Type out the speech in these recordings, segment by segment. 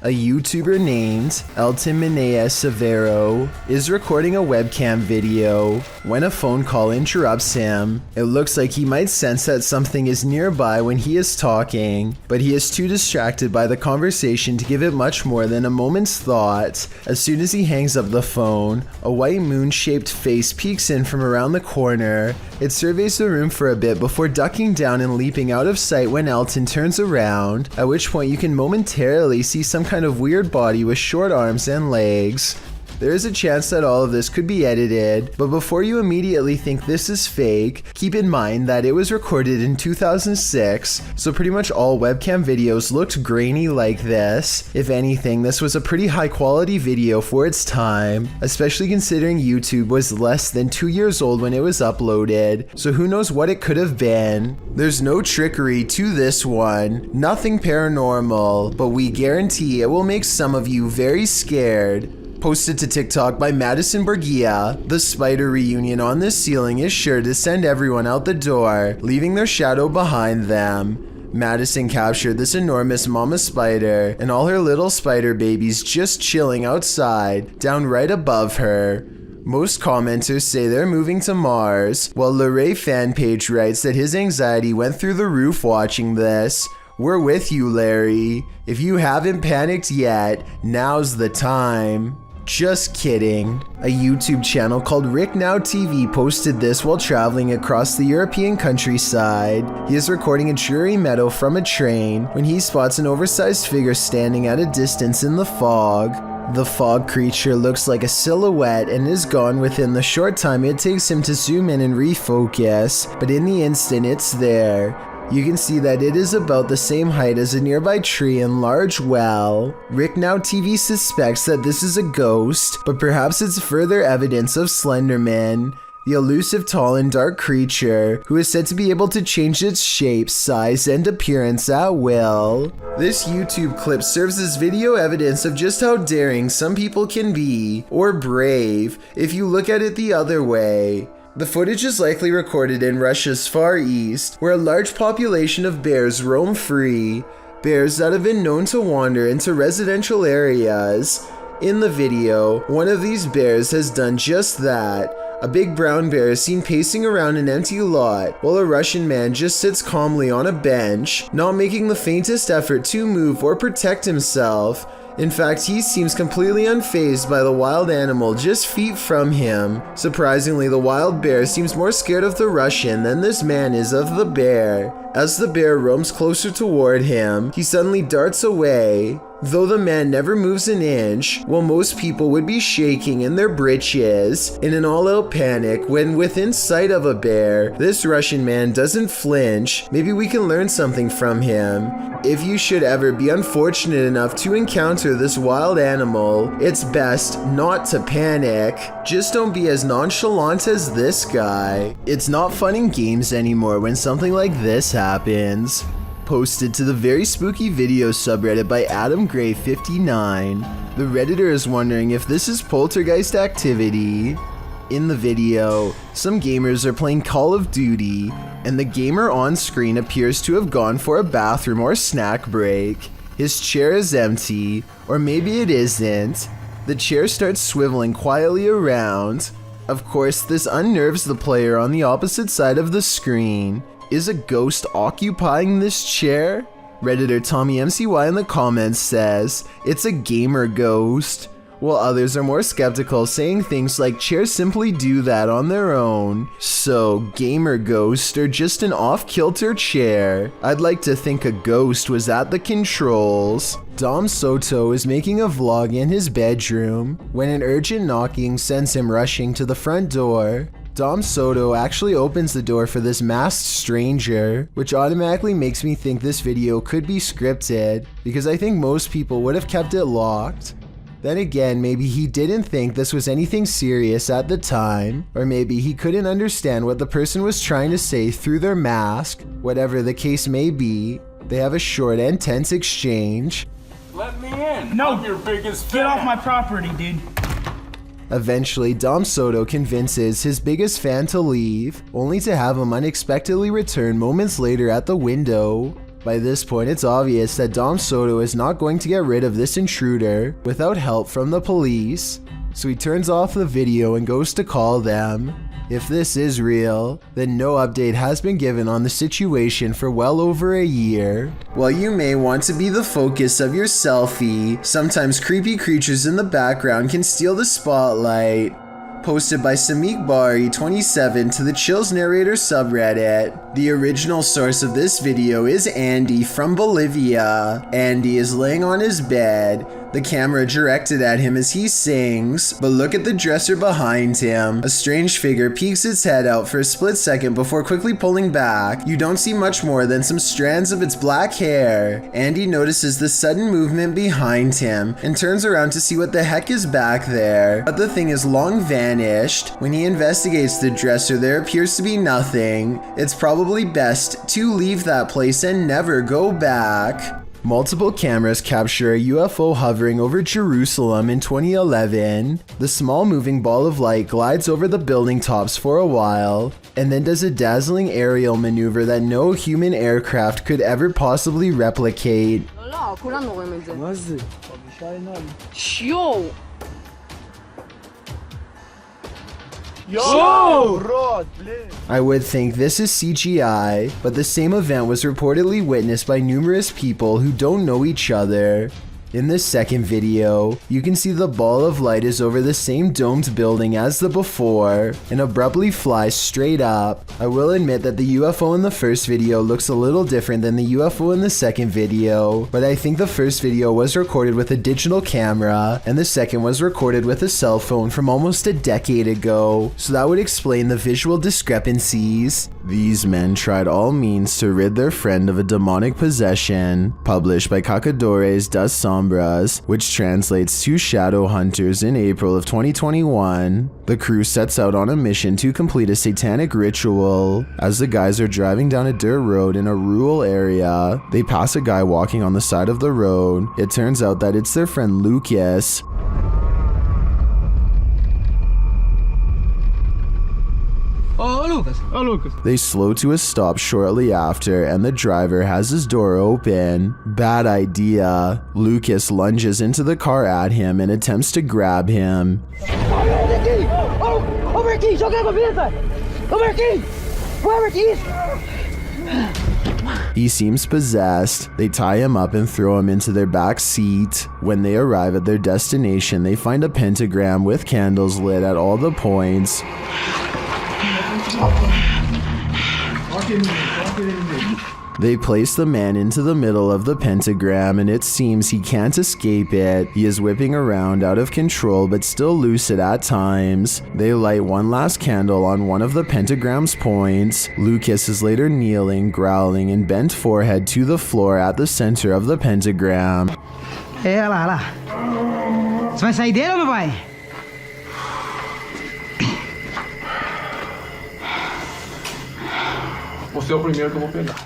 A YouTuber named Elon Mana SEO is recording a webcam video when a phone call interrupts him. It looks like he might sense that something is nearby when he is talking, but he is too distracted by the conversation to give it much more than a moment's thought. As soon as he hangs up the phone, a white moon-shaped face peeks in from around the corner. It surveys the room for a bit before ducking down and leaping out of sight when Elton turns around, at which point you can momentarily see some kind of weird body with short arms and legs. There is a chance that all of this could be edited, but before you immediately think this is fake, keep in mind that it was recorded in 2006, so pretty much all webcam videos looked grainy like this. If anything, this was a pretty high quality video for its time, especially considering YouTube was less than 2 years old when it was uploaded, so who knows what it could have been. There's no trickery to this one, nothing paranormal, but we guarantee it will make some of you very scared. Posted to TikTok by Madison Borgia, the spider reunion on this ceiling is sure to send everyone out the door, leaving their shadow behind them. Madison captured this enormous mama spider and all her little spider babies just chilling outside, down right above her. Most commenters say they're moving to Mars, while the Rake fan page writes that his anxiety went through the roof watching this. We're with you, Larry. If you haven't panicked yet, now's the time. Just kidding. A YouTube channel called Rake Now TV posted this while traveling across the European countryside. He is recording a dreary meadow from a train when he spots an oversized figure standing at a distance in the fog. The fog creature looks like a silhouette and is gone within the short time it takes him to zoom in and refocus, but in the instant it's there. You can see that it is about the same height as a nearby tree and large well. Rake Now TV suspects that this is a ghost, but perhaps it's further evidence of Slender Man, the elusive tall and dark creature who is said to be able to change its shape, size, and appearance at will. This YouTube clip serves as video evidence of just how daring some people can be, or brave, if you look at it the other way. The footage is likely recorded in Russia's Far East, where a large population of bears roam free, bears that have been known to wander into residential areas. In the video, one of these bears has done just that. A big brown bear is seen pacing around an empty lot, while a Russian man just sits calmly on a bench, not making the faintest effort to move or protect himself. In fact, he seems completely unfazed by the wild animal just feet from him. Surprisingly, the wild bear seems more scared of the Russian than this man is of the bear. As the bear roams closer toward him, he suddenly darts away. Though the man never moves an inch, while most people would be shaking in their britches in an all-out panic when within sight of a bear, this Russian man doesn't flinch. Maybe we can learn something from him. If you should ever be unfortunate enough to encounter this wild animal, it's best not to panic. Just don't be as nonchalant as this guy. It's not fun and games anymore when something like this happens. Posted to the very spooky video subreddit by Adam Gray 59. The Redditor is wondering if this is poltergeist activity. In the video, some gamers are playing Call of Duty, and the gamer on screen appears to have gone for a bathroom or snack break. His chair is empty, or maybe it isn't. The chair starts swiveling quietly around. Of course, this unnerves the player on the opposite side of the screen. Is a ghost occupying this chair? Redditor Tommy MCY in the comments says, it's a gamer ghost, while others are more skeptical, saying things like chairs simply do that on their own. So, gamer ghost or just an off-kilter chair? I'd like to think a ghost was at the controls. Dom Soto is making a vlog in his bedroom when an urgent knocking sends him rushing to the front door. Dom Soto actually opens the door for this masked stranger, which automatically makes me think this video could be scripted, because I think most people would have kept it locked. Then again, maybe he didn't think this was anything serious at the time, or maybe he couldn't understand what the person was trying to say through their mask. Whatever the case may be, they have a short and tense exchange. Let me in. No, I'm your biggest fan. Get off my property, dude. Eventually, Dom Soto convinces his biggest fan to leave, only to have him unexpectedly return moments later at the window. By this point, it's obvious that Dom Soto is not going to get rid of this intruder without help from the police, so he turns off the video and goes to call them. If this is real, then no update has been given on the situation for well over a year. While you may want to be the focus of your selfie, sometimes creepy creatures in the background can steal the spotlight. Posted by Samik Bari 27 to the Chills Narrator subreddit. The original source of this video is Andy from Bolivia. Andy is laying on his bed, the camera directed at him as he sings, but look at the dresser behind him. A strange figure peeks its head out for a split second before quickly pulling back. You don't see much more than some strands of its black hair. Andy notices the sudden movement behind him and turns around to see what the heck is back there, but the thing is long vanished. When he investigates the dresser, there appears to be nothing. It's probably best to leave that place and never go back. Multiple cameras capture a UFO hovering over Jerusalem in 2011. The small moving ball of light glides over the building tops for a while, and then does a dazzling aerial maneuver that no human aircraft could ever possibly replicate. I would think this is CGI, but the same event was reportedly witnessed by numerous people who don't know each other. In this second video, you can see the ball of light is over the same domed building as the before and abruptly flies straight up. I will admit that the UFO in the first video looks a little different than the UFO in the second video, but I think the first video was recorded with a digital camera and the second was recorded with a cell phone from almost a decade ago, so that would explain the visual discrepancies. These men tried all means to rid their friend of a demonic possession, published by Cacadores das Sombras, which translates to Shadow Hunters in April of 2021. The crew sets out on a mission to complete a satanic ritual. As the guys are driving down a dirt road in a rural area, they pass a guy walking on the side of the road. It turns out that it's their friend Lucas. Oh, Lucas. They slow to a stop shortly after, and the driver has his door open. Bad idea. Lucas lunges into the car at him and attempts to grab him. He seems possessed. They tie him up and throw him into their back seat. When they arrive at their destination, they find a pentagram with candles lit at all the points. They place the man into the middle of the pentagram and it seems he can't escape it. He is whipping around out of control but still lucid at times. They light one last candle on one of the pentagram's points. Lucas is later kneeling, growling, and bent forehead to the floor at the center of the pentagram. É, olha lá, olha lá. Você vai sair dele ou não vai?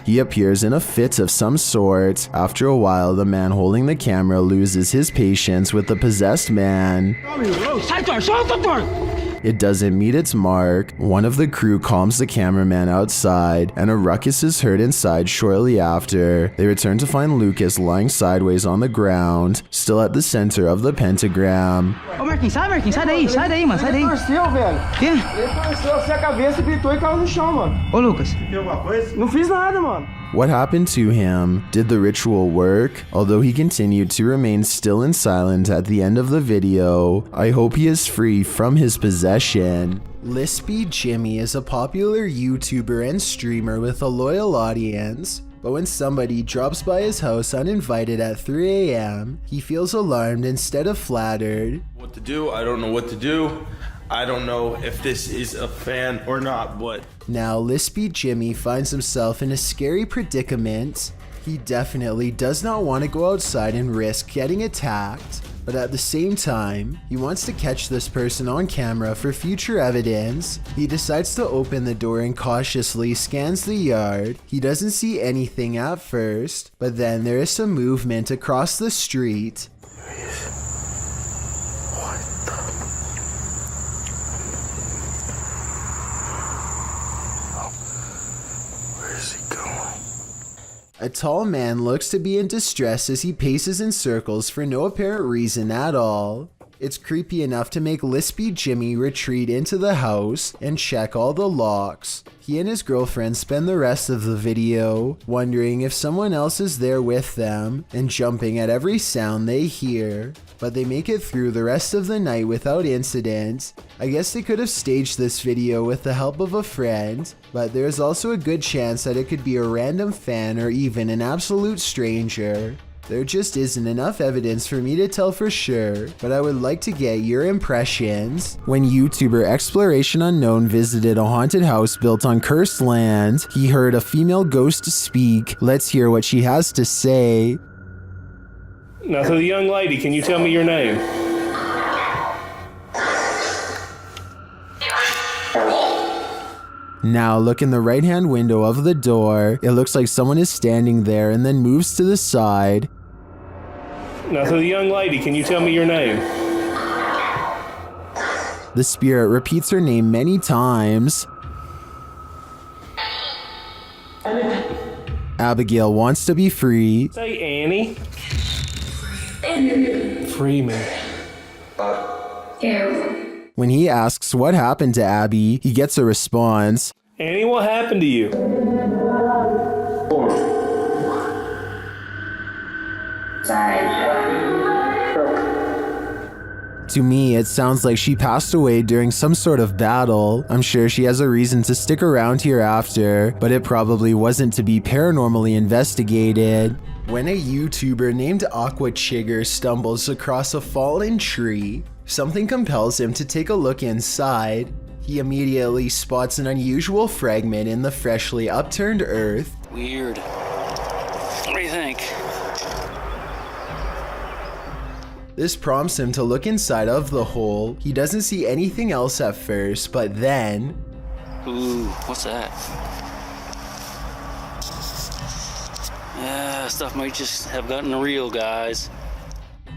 He appears in a fit of some sort. After a while, the man holding the camera loses his patience with the possessed man. It doesn't meet its mark. One of the crew calms the cameraman outside, and a ruckus is heard inside shortly after. They return to find Lucas lying sideways on the ground, still at the center of the pentagram. Ô Marquinhos, sai daí, mano, sai daí. Ele torceu, velho. Quê? Ele torceu assim a cabeça, gritou e caiu no chão, mano. Ô Lucas. Viu alguma coisa? Não fiz nada, mano. What happened to him? Did the ritual work? Although he continued to remain still and silent at the end of the video, I hope he is free from his possession. Lispy Jimmy is a popular YouTuber and streamer with a loyal audience, but when somebody drops by his house uninvited at 3 a.m., he feels alarmed instead of flattered. What to do? I don't know what to do. I don't know if this is a fan or not, but... Now, Lispy Jimmy finds himself in a scary predicament. He definitely does not want to go outside and risk getting attacked, but at the same time, he wants to catch this person on camera for future evidence. He decides to open the door and cautiously scans the yard. He doesn't see anything at first, but then there is some movement across the street. A tall man looks to be in distress as he paces in circles for no apparent reason at all. It's creepy enough to make lispy Jimmy retreat into the house and check all the locks. He and his girlfriend spend the rest of the video wondering if someone else is there with them and jumping at every sound they hear. But they make it through the rest of the night without incident. I guess they could have staged this video with the help of a friend, but there's also a good chance that it could be a random fan or even an absolute stranger. There just isn't enough evidence for me to tell for sure, but I would like to get your impressions. When YouTuber Exploration Unknown visited a haunted house built on cursed land, he heard a female ghost speak. Let's hear what she has to say. Now, to the young lady, can you tell me your name? Now look in the right hand window of the door. It looks like someone is standing there and then moves to the side. Now, to the young lady, can you tell me your name? The spirit repeats her name many times. Abigail wants to be free. Say Annie. Free me. When he asks what happened to Abby, he gets a response. Annie, what happened to you? To me, it sounds like she passed away during some sort of battle. I'm sure she has a reason to stick around here after, but it probably wasn't to be paranormally investigated. When a YouTuber named Aqua Chigger stumbles across a fallen tree, something compels him to take a look inside. He immediately spots an unusual fragment in the freshly upturned earth. Weird. What do you think? This prompts him to look inside of the hole. He doesn't see anything else at first, but then... Ooh, what's that? Stuff might just have gotten real, guys.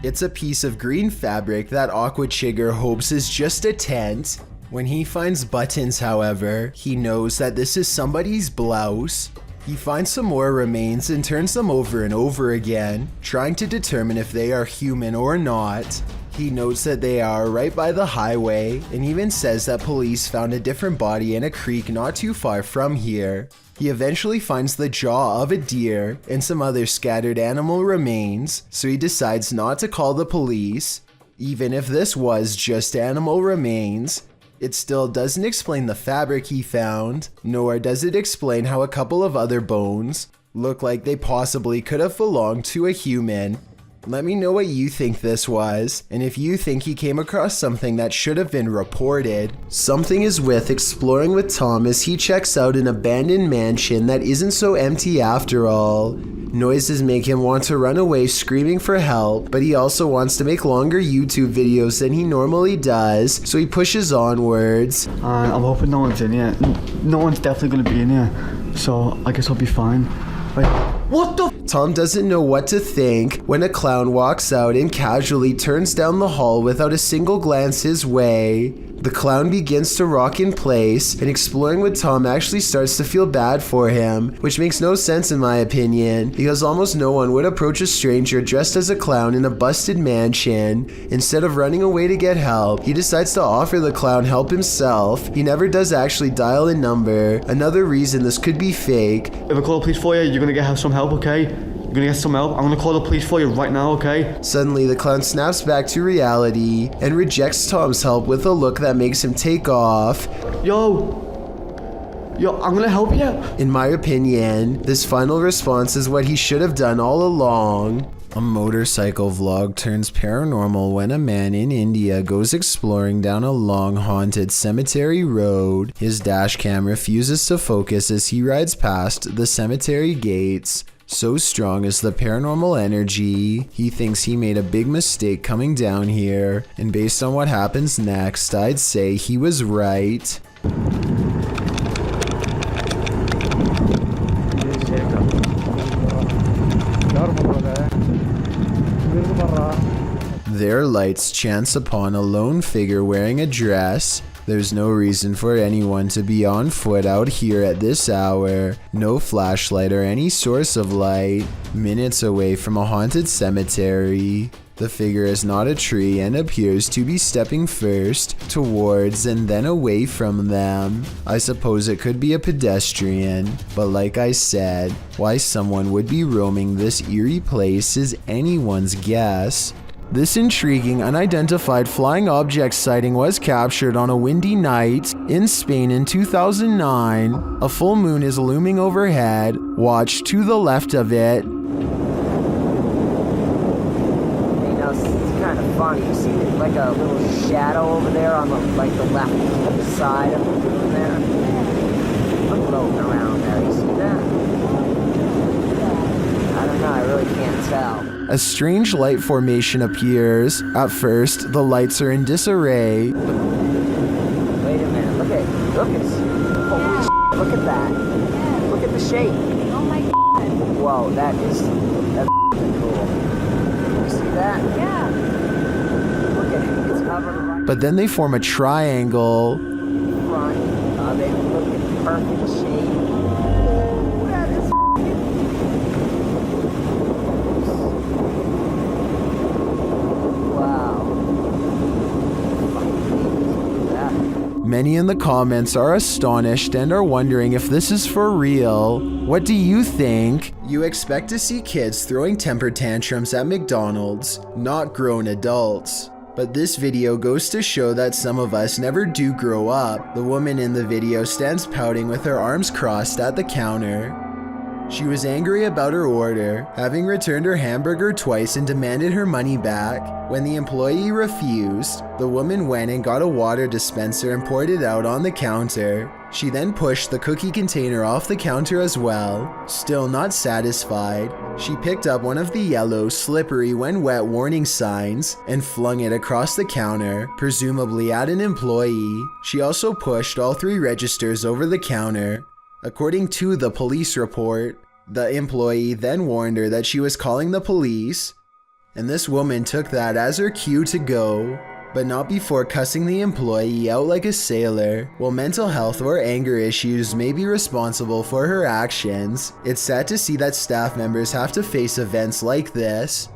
It's a piece of green fabric that Aqua Chigger hopes is just a tent. When he finds buttons, however, he knows that this is somebody's blouse. He finds some more remains and turns them over and over again, trying to determine if they are human or not. He notes that they are right by the highway and even says that police found a different body in a creek not too far from here. He eventually finds the jaw of a deer and some other scattered animal remains, so he decides not to call the police. Even if this was just animal remains, it still doesn't explain the fabric he found, nor does it explain how a couple of other bones look like they possibly could have belonged to a human. Let me know what you think this was, and if you think he came across something that should have been reported. Something is with exploring with Tom as he checks out an abandoned mansion that isn't so empty after all. Noises make him want to run away screaming for help, but he also wants to make longer YouTube videos than he normally does, so he pushes onwards. I'm hoping no one's in here. No one's definitely gonna be in here, so I guess I'll be fine. Wait, what the? Tom doesn't know what to think when a clown walks out and casually turns down the hall without a single glance his way. The clown begins to rock in place, and exploring with Tom actually starts to feel bad for him, which makes no sense in my opinion, because almost no one would approach a stranger dressed as a clown in a busted mansion. Instead of running away to get help, he decides to offer the clown help himself. He never does actually dial a number, another reason this could be fake. If I call the police for you, you're gonna get some help, okay? You're gonna get some help. I'm gonna call the police for you right now, okay? Suddenly, the clown snaps back to reality and rejects Tom's help with a look that makes him take off. Yo, I'm gonna help you. In my opinion, this final response is what he should have done all along. A motorcycle vlog turns paranormal when a man in India goes exploring down a long haunted cemetery road. His dash cam refuses to focus as he rides past the cemetery gates. So strong is the paranormal energy, he thinks he made a big mistake coming down here, and based on what happens next, I'd say he was right. Their lights chance upon a lone figure wearing a dress. There's no reason for anyone to be on foot out here at this hour. No flashlight or any source of light. Minutes away from a haunted cemetery. The figure is not a tree and appears to be stepping first towards and then away from them. I suppose it could be a pedestrian, but like I said, why someone would be roaming this eerie place is anyone's guess. This intriguing unidentified flying object sighting was captured on a windy night in Spain in 2009. A full moon is looming overhead. Watch to the left of it. Kind of funny. You see like a little shadow over there on the left side of the moon there? I'm floating around there. You see that? I don't know. I really can't tell. A strange light formation appears. At first, the lights are in disarray. Wait a minute. Look at holy shit, look at that. Look at the shape. Oh my god. Whoa, that's cool. You see that? Yeah. But then they form a triangle. Front, they look in perfect shape. Oh, that is wow. Many in the comments are astonished and are wondering if this is for real. What do you think? You expect to see kids throwing temper tantrums at McDonald's, not grown adults. But this video goes to show that some of us never do grow up. The woman in the video stands pouting with her arms crossed at the counter. She was angry about her order, having returned her hamburger twice and demanded her money back. When the employee refused, the woman went and got a water dispenser and poured it out on the counter. She then pushed the cookie container off the counter as well. Still not satisfied, she picked up one of the yellow, slippery when wet warning signs and flung it across the counter, presumably at an employee. She also pushed all 3 registers over the counter. According to the police report, the employee then warned her that she was calling the police, and this woman took that as her cue to go. But not before cussing the employee out like a sailor. While mental health or anger issues may be responsible for her actions, it's sad to see that staff members have to face events like this.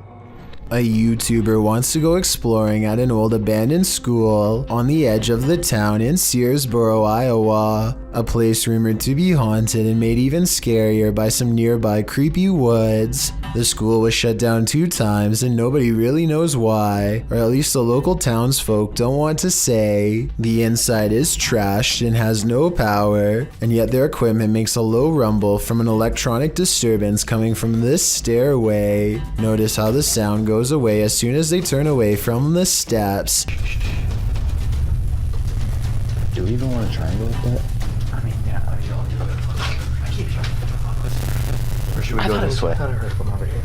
A YouTuber wants to go exploring at an old abandoned school on the edge of the town in Searsboro, Iowa, a place rumored to be haunted and made even scarier by some nearby creepy woods. The school was shut down 2 times and nobody really knows why, or at least the local townsfolk don't want to say. The inside is trashed and has no power, and yet their equipment makes a low rumble from an electronic disturbance coming from this stairway. Notice how the sound goes away as soon as they turn away from the steps. Do we even want to triangle with that? I mean, yeah, I keep trying. Or should we go this way? I thought I heard from over here.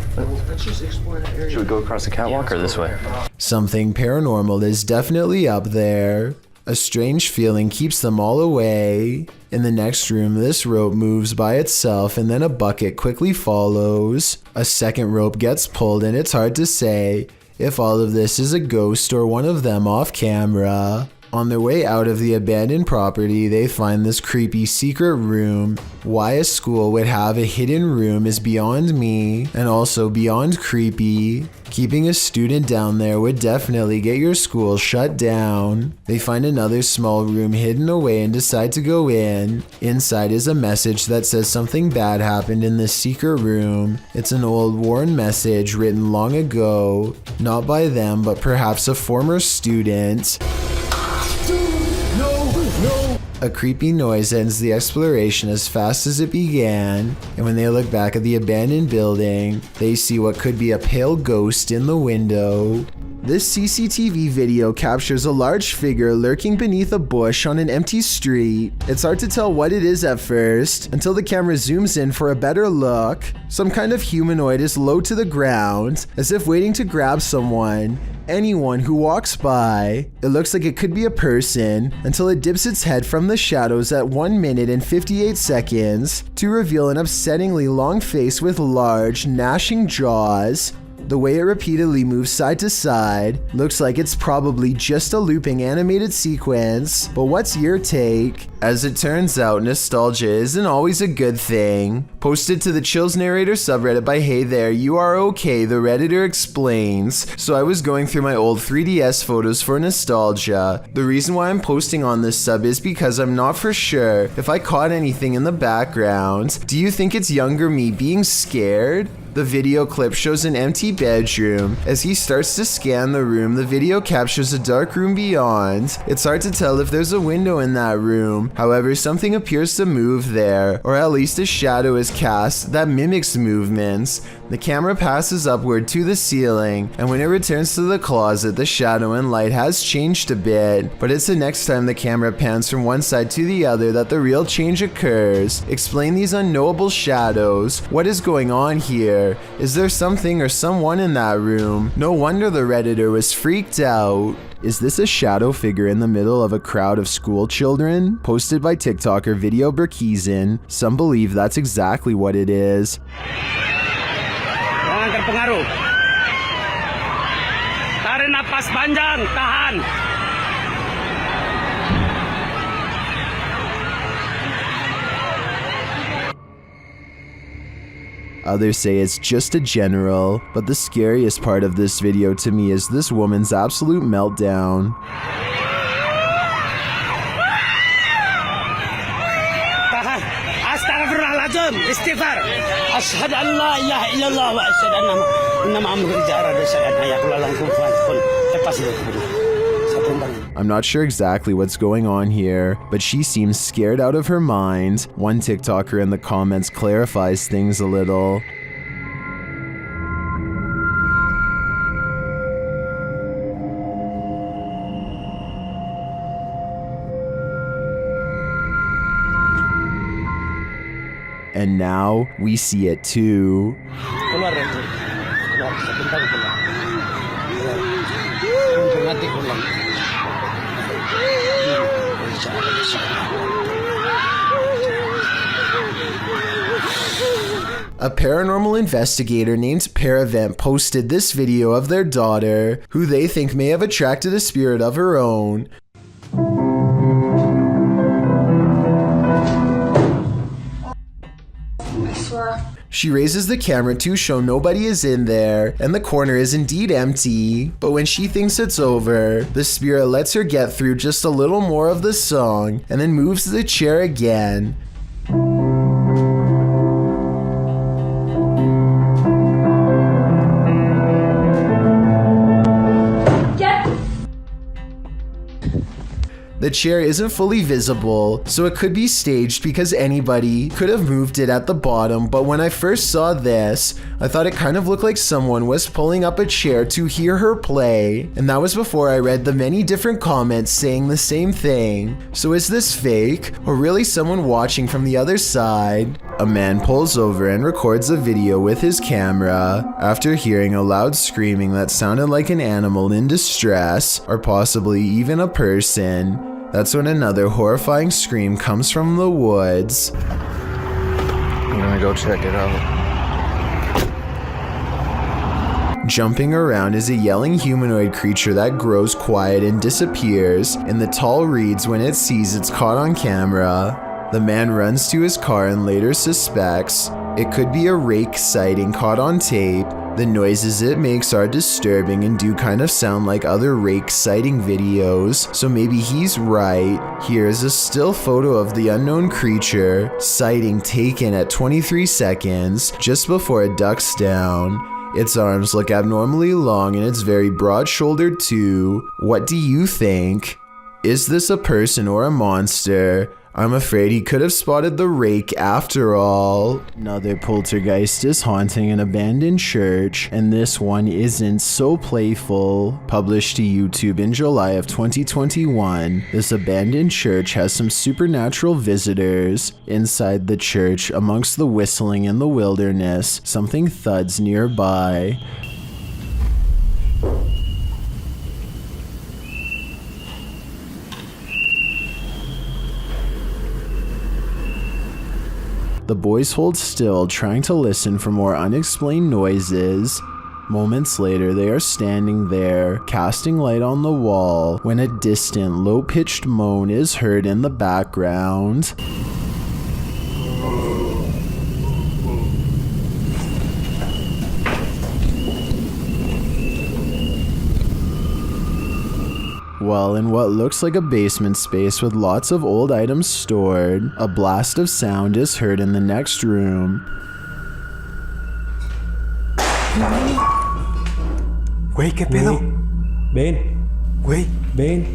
Let's just explore that area. Should we go across the catwalk or this way? Something paranormal is definitely up there. A strange feeling keeps them all away. In the next room, this rope moves by itself and then a bucket quickly follows. A second rope gets pulled and it's hard to say if all of this is a ghost or one of them off camera. On their way out of the abandoned property, they find this creepy secret room. Why a school would have a hidden room is beyond me, and also beyond creepy. Keeping a student down there would definitely get your school shut down. They find another small room hidden away and decide to go in. Inside is a message that says something bad happened in this secret room. It's an old worn message written long ago, not by them but perhaps a former student. A creepy noise ends the exploration as fast as it began, and when they look back at the abandoned building, they see what could be a pale ghost in the window. This CCTV video captures a large figure lurking beneath a bush on an empty street. It's hard to tell what it is at first, until the camera zooms in for a better look. Some kind of humanoid is low to the ground, as if waiting to grab someone. Anyone who walks by. It looks like it could be a person, until it dips its head from the shadows at 1 minute and 58 seconds to reveal an upsettingly long face with large, gnashing jaws. The way it repeatedly moves side to side looks like it's probably just a looping animated sequence, but what's your take? As it turns out, nostalgia isn't always a good thing. Posted to the Chills Narrator subreddit by Hey There, You Are Okay, the Redditor explains. So I was going through my old 3DS photos for nostalgia. The reason why I'm posting on this sub is because I'm not for sure if I caught anything in the background. Do you think it's younger me being scared? The video clip shows an empty bedroom. As he starts to scan the room, the video captures a dark room beyond. It's hard to tell if there's a window in that room. However, something appears to move there, or at least a shadow is cast that mimics movements. The camera passes upward to the ceiling, and when it returns to the closet, the shadow and light has changed a bit, but it's the next time the camera pans from one side to the other that the real change occurs. Explain these unknowable shadows. What is going on here? Is there something or someone in that room? No wonder the Redditor was freaked out. Is this a shadow figure in the middle of a crowd of school children? Posted by TikToker Video Berkizin. Some believe that's exactly what it is. Jangan terpengaruh. Tarik napas panjang, tahan. Others say it's just a general, but the scariest part of this video to me is this woman's absolute meltdown. Astaghfirullahaladzim, istighfar. Asyhadu an la ilaha illallah wa asyhadu anna Muhammadan rasulullah. I'm not sure exactly what's going on here, but she seems scared out of her mind. One TikToker in the comments clarifies things a little. And now we see it too. A paranormal investigator named Paravent posted this video of their daughter, who they think may have attracted a spirit of her own. She raises the camera to show nobody is in there, and the corner is indeed empty. But when she thinks it's over, the spirit lets her get through just a little more of the song, and then moves the chair again. The chair isn't fully visible, so it could be staged because anybody could have moved it at the bottom, but when I first saw this, I thought it kind of looked like someone was pulling up a chair to hear her play, and that was before I read the many different comments saying the same thing. So is this fake, or really someone watching from the other side? A man pulls over and records a video with his camera after hearing a loud screaming that sounded like an animal in distress, or possibly even a person. That's when another horrifying scream comes from the woods. I'm gonna go check it out. Jumping around is a yelling humanoid creature that grows quiet and disappears in the tall reeds when it sees it's caught on camera. The man runs to his car and later suspects it could be a Rake sighting caught on tape. The noises it makes are disturbing and do kind of sound like other Rake sighting videos, so maybe he's right. Here's a still photo of the unknown creature, sighting taken at 23 seconds, just before it ducks down. Its arms look abnormally long and it's very broad-shouldered too. What do you think? Is this a person or a monster? I'm afraid he could have spotted the Rake after all. Another poltergeist is haunting an abandoned church, and this one isn't so playful. Published to YouTube in July of 2021, this abandoned church has some supernatural visitors. Inside the church, amongst the whistling in the wilderness, something thuds nearby. The boys hold still, trying to listen for more unexplained noises. Moments later, they are standing there, casting light on the wall, when a distant, low-pitched moan is heard in the background. Well, in what looks like a basement space with lots of old items stored, a blast of sound is heard in the next room. Güey, ¿qué pedo? Ven. Güey. Ven.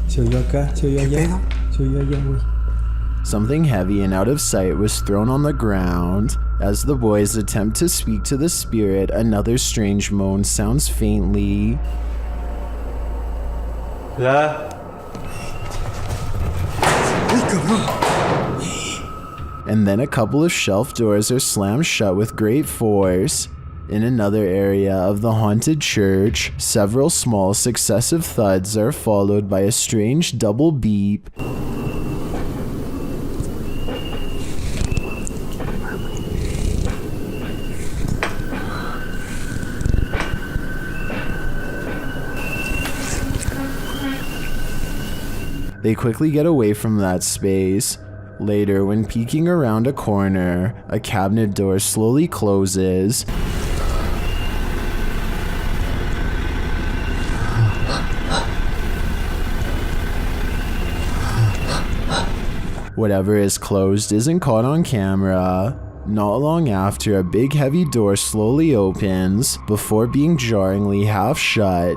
Se oyó acá, se oyó allá. Se oyó allá, güey. Something heavy and out of sight was thrown on the ground. As the boys attempt to speak to the spirit, another strange moan sounds faintly. La. And then a couple of shelf doors are slammed shut with great force. In another area of the haunted church, several small successive thuds are followed by a strange double beep. They quickly get away from that space. Later, when peeking around a corner, a cabinet door slowly closes. Whatever is closed isn't caught on camera. Not long after, a big heavy door slowly opens before being jarringly half shut.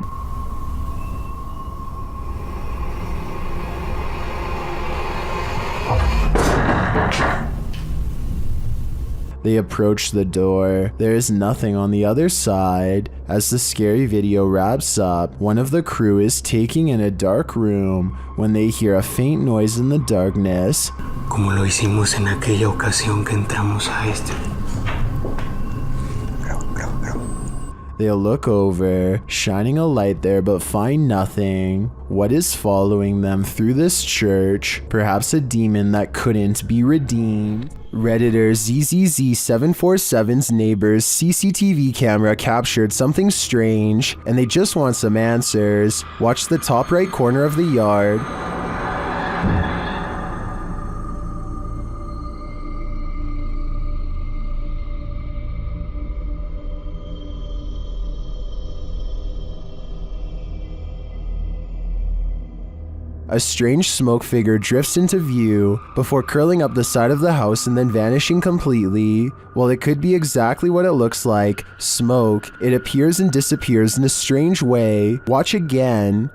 They approach the door. There is nothing on the other side. As the scary video wraps up, one of the crew is taking in a dark room when they hear a faint noise in the darkness. Como lo hicimos en aquella ocasión que entramos a este. They'll look over, shining a light there but find nothing. What is following them through this church? Perhaps a demon that couldn't be redeemed? Redditor ZZZ747's neighbor's CCTV camera captured something strange, and they just want some answers. Watch the top right corner of the yard. A strange smoke figure drifts into view before curling up the side of the house and then vanishing completely. While it could be exactly what it looks like, smoke, it appears and disappears in a strange way. Watch again.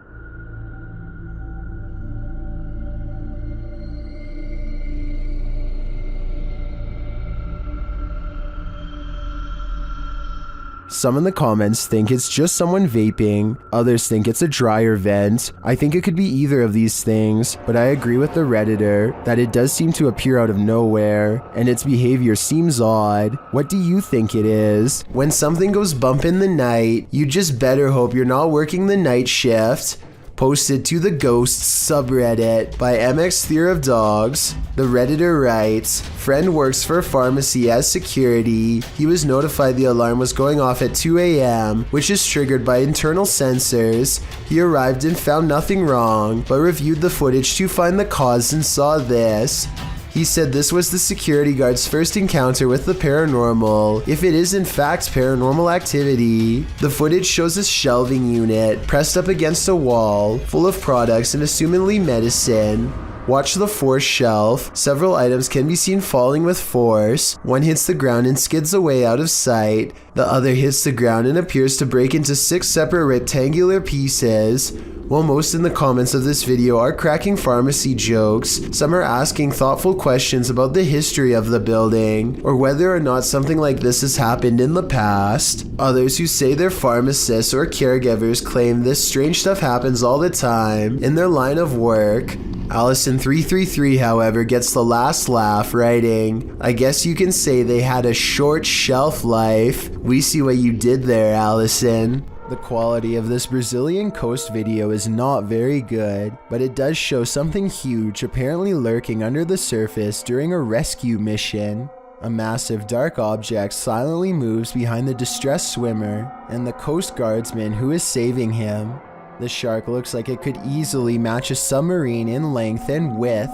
Some in the comments think it's just someone vaping, others think it's a dryer vent. I think it could be either of these things, but I agree with the Redditor that it does seem to appear out of nowhere, and its behavior seems odd. What do you think it is? When something goes bump in the night, you just better hope you're not working the night shift. Posted to the Ghosts subreddit by MX Fear of Dogs. The Redditor writes, friend works for a pharmacy as security. He was notified the alarm was going off at 2 a.m., which is triggered by internal sensors. He arrived and found nothing wrong, but reviewed the footage to find the cause and saw this. He said this was the security guard's first encounter with the paranormal, if it is in fact paranormal activity. The footage shows a shelving unit pressed up against a wall, full of products and assumedly medicine. Watch the fourth shelf. Several items can be seen falling with force. One hits the ground and skids away out of sight. The other hits the ground and appears to break into 6 separate rectangular pieces. While most in the comments of this video are cracking pharmacy jokes, some are asking thoughtful questions about the history of the building, or whether or not something like this has happened in the past. Others who say they're pharmacists or caregivers claim this strange stuff happens all the time in their line of work. Allison333, however, gets the last laugh, writing, I guess you can say they had a short shelf life. We see what you did there, Allison. The quality of this Brazilian coast video is not very good, but it does show something huge apparently lurking under the surface during a rescue mission. A massive dark object silently moves behind the distressed swimmer and the Coast Guardsman who is saving him. The shark looks like it could easily match a submarine in length and width.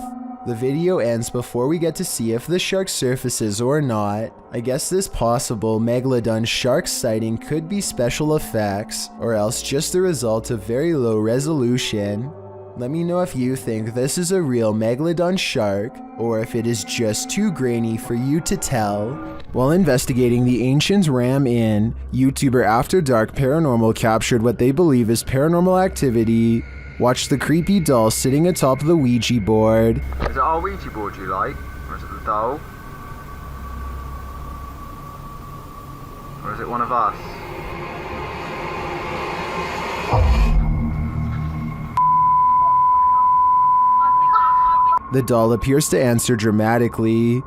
The video ends before we get to see if the shark surfaces or not. I guess this possible Megalodon Shark sighting could be special effects, or else just the result of very low resolution. Let me know if you think this is a real Megalodon shark, or if it is just too grainy for you to tell. While investigating the Ancients Ram Inn, YouTuber After Dark Paranormal captured what they believe is paranormal activity. Watch the creepy doll sitting atop the Ouija board. Is it our Ouija board you like? Or is it the doll? Or is it one of us? The doll appears to answer dramatically.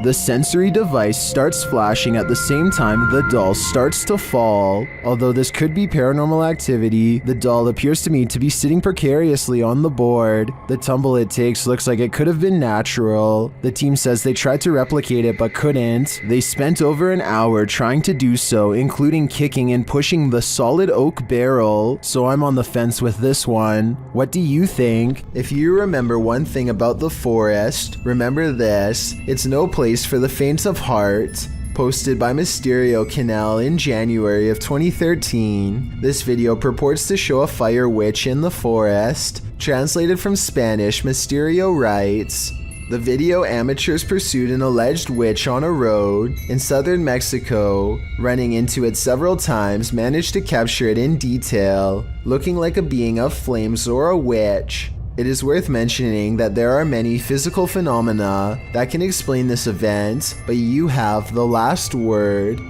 The sensory device starts flashing at the same time the doll starts to fall. Although this could be paranormal activity, the doll appears to me to be sitting precariously on the board. The tumble it takes looks like it could have been natural. The team says they tried to replicate it but couldn't. They spent over an hour trying to do so, including kicking and pushing the solid oak barrel. So I'm on the fence with this one. What do you think? If you remember one thing about the forest, remember this: it's no place for the faint of heart. Posted by Mysterio Canal in January of 2013. This video purports to show a fire witch in the forest. Translated from Spanish, Mysterio writes, the video amateurs pursued an alleged witch on a road in southern Mexico. Running into it several times, managed to capture it in detail, looking like a being of flames or a witch. It is worth mentioning that there are many physical phenomena that can explain this event, but you have the last word.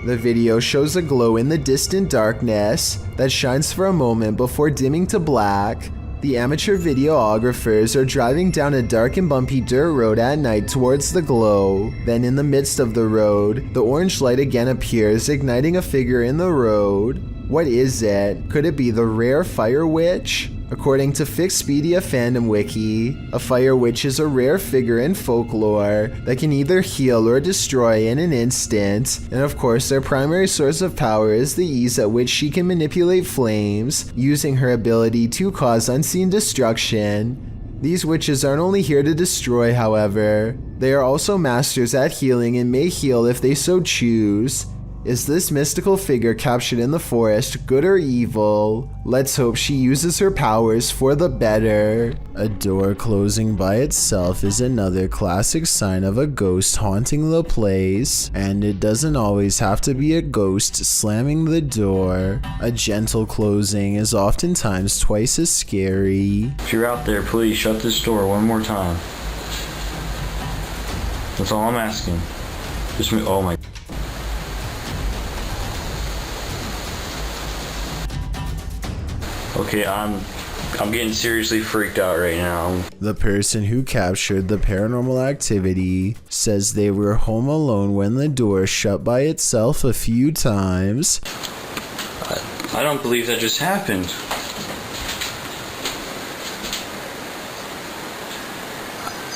The video shows a glow in the distant darkness that shines for a moment before dimming to black. The amateur videographers are driving down a dark and bumpy dirt road at night towards the glow. Then in the midst of the road, the orange light again appears, igniting a figure in the road. What is it? Could it be the rare fire witch? According to Fixpedia Fandom Wiki, a fire witch is a rare figure in folklore that can either heal or destroy in an instant, and of course their primary source of power is the ease at which she can manipulate flames, using her ability to cause unseen destruction. These witches aren't only here to destroy, however, they are also masters at healing and may heal if they so choose. Is this mystical figure captured in the forest good or evil? Let's hope she uses her powers for the better. A door closing by itself is another classic sign of a ghost haunting the place, and it doesn't always have to be a ghost slamming the door. A gentle closing is oftentimes twice as scary. If you're out there, please shut this door one more time. That's all I'm asking. Just me. Oh my. Okay, I'm getting seriously freaked out right now. The person who captured the paranormal activity says they were home alone when the door shut by itself a few times. I don't believe that just happened.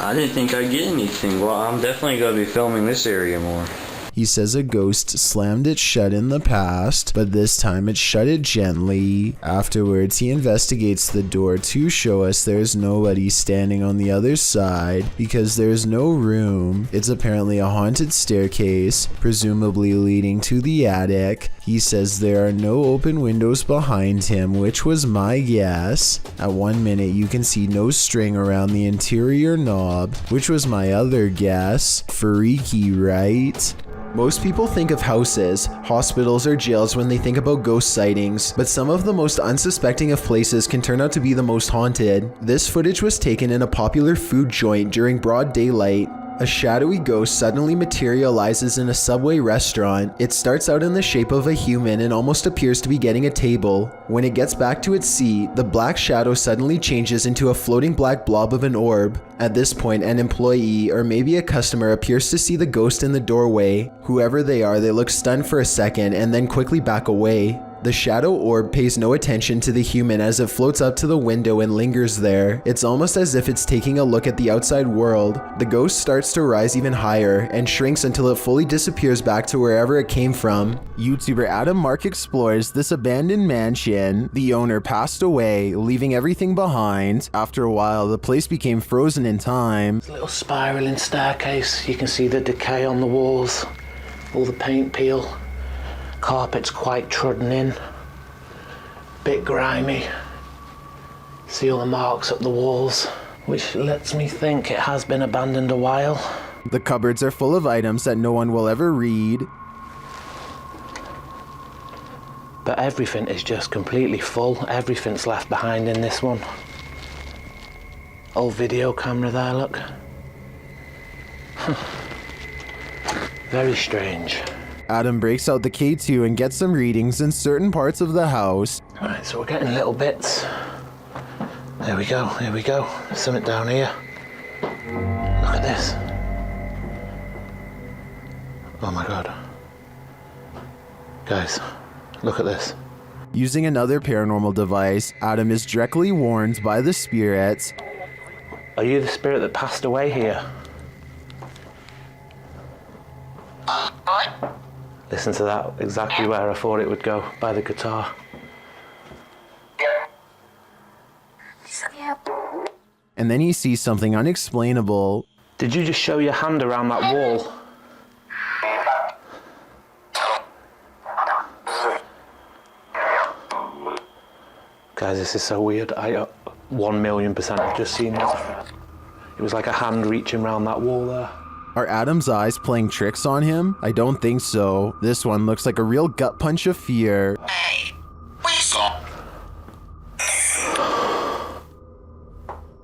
I didn't think I'd get anything. Well, I'm definitely going to be filming this area more. He says a ghost slammed it shut in the past, but this time it shut it gently. Afterwards, he investigates the door to show us there's nobody standing on the other side because there's no room. It's apparently a haunted staircase, presumably leading to the attic. He says there are no open windows behind him, which was my guess. At 1 minute, you can see no string around the interior knob, which was my other guess. Freaky, right? Most people think of houses, hospitals, or jails when they think about ghost sightings, but some of the most unsuspecting of places can turn out to be the most haunted. This footage was taken in a popular food joint during broad daylight. A shadowy ghost suddenly materializes in a Subway restaurant. It starts out in the shape of a human and almost appears to be getting a table. When it gets back to its seat, the black shadow suddenly changes into a floating black blob of an orb. At this point, an employee or maybe a customer appears to see the ghost in the doorway. Whoever they are, they look stunned for a second and then quickly back away. The shadow orb pays no attention to the human as it floats up to the window and lingers there. It's almost as if it's taking a look at the outside world. The ghost starts to rise even higher and shrinks until it fully disappears back to wherever it came from. YouTuber Adam Mark explores this abandoned mansion. The owner passed away, leaving everything behind. After a while, the place became frozen in time. There's a little spiraling staircase. You can see the decay on the walls, all the paint peel. Carpet's quite trodden in, bit grimy. See all the marks up the walls, which lets me think it has been abandoned a while. The cupboards are full of items that no one will ever read. But everything is just completely full. Everything's left behind in this one. Old video camera there, look. Very strange. Adam breaks out the K2 and gets some readings in certain parts of the house. Alright, so we're getting little bits. There we go, here we go. There's something down here. Look at this. Oh my god. Guys, look at this. Using another paranormal device, Adam is directly warned by the spirits. Are you the spirit that passed away here? Listen to that, exactly where I thought it would go, by the guitar. And then he sees something unexplainable. Did you just show your hand around that wall? Guys, this is so weird. I 1,000,000% have just seen that. It was like a hand reaching around that wall there. Are Adam's eyes playing tricks on him? I don't think so. This one looks like a real gut punch of fear.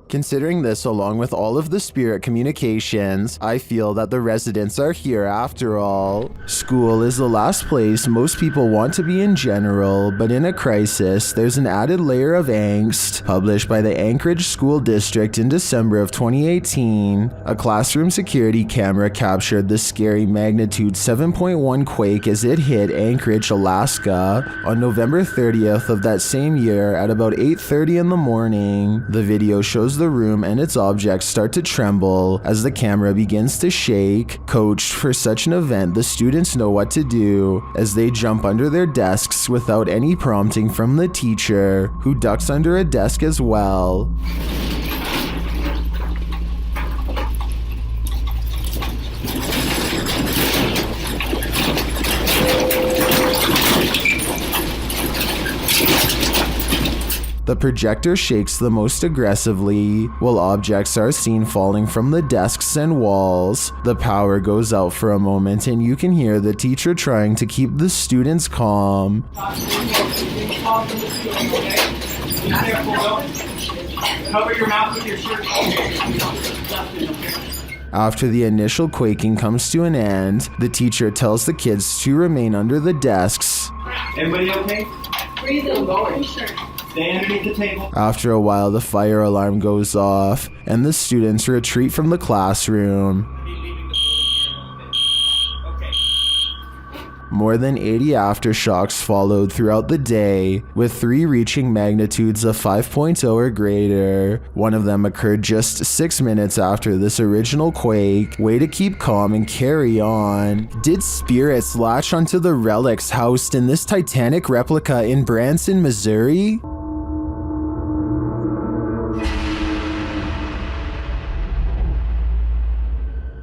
Considering this along with all of the spirit communications, I feel that the residents are here after all. School is the last place most people want to be in general, but in a crisis, there's an added layer of angst. Published by the Anchorage School District in December of 2018, a classroom security camera captured the scary magnitude 7.1 quake as it hit Anchorage, Alaska on November 30th of that same year at about 8:30 in the morning. The video shows the room and its objects start to tremble as the camera begins to shake. Coached for such an event, the students know what to do as they jump under their desks without any prompting from the teacher, who ducks under a desk as well. The projector shakes the most aggressively, while objects are seen falling from the desks and walls. The power goes out for a moment and you can hear the teacher trying to keep the students calm. Cover your mouth with your shirt. After the initial quaking comes to an end, the teacher tells the kids to remain under the desks. Everybody okay? Breathe in, going. Stay underneath the table. After a while, the fire alarm goes off, and the students retreat from the classroom. More than 80 aftershocks followed throughout the day, with 3 reaching magnitudes of 5.0 or greater. One of them occurred just 6 minutes after this original quake. Way to keep calm and carry on. Did spirits latch onto the relics housed in this Titanic replica in Branson, Missouri?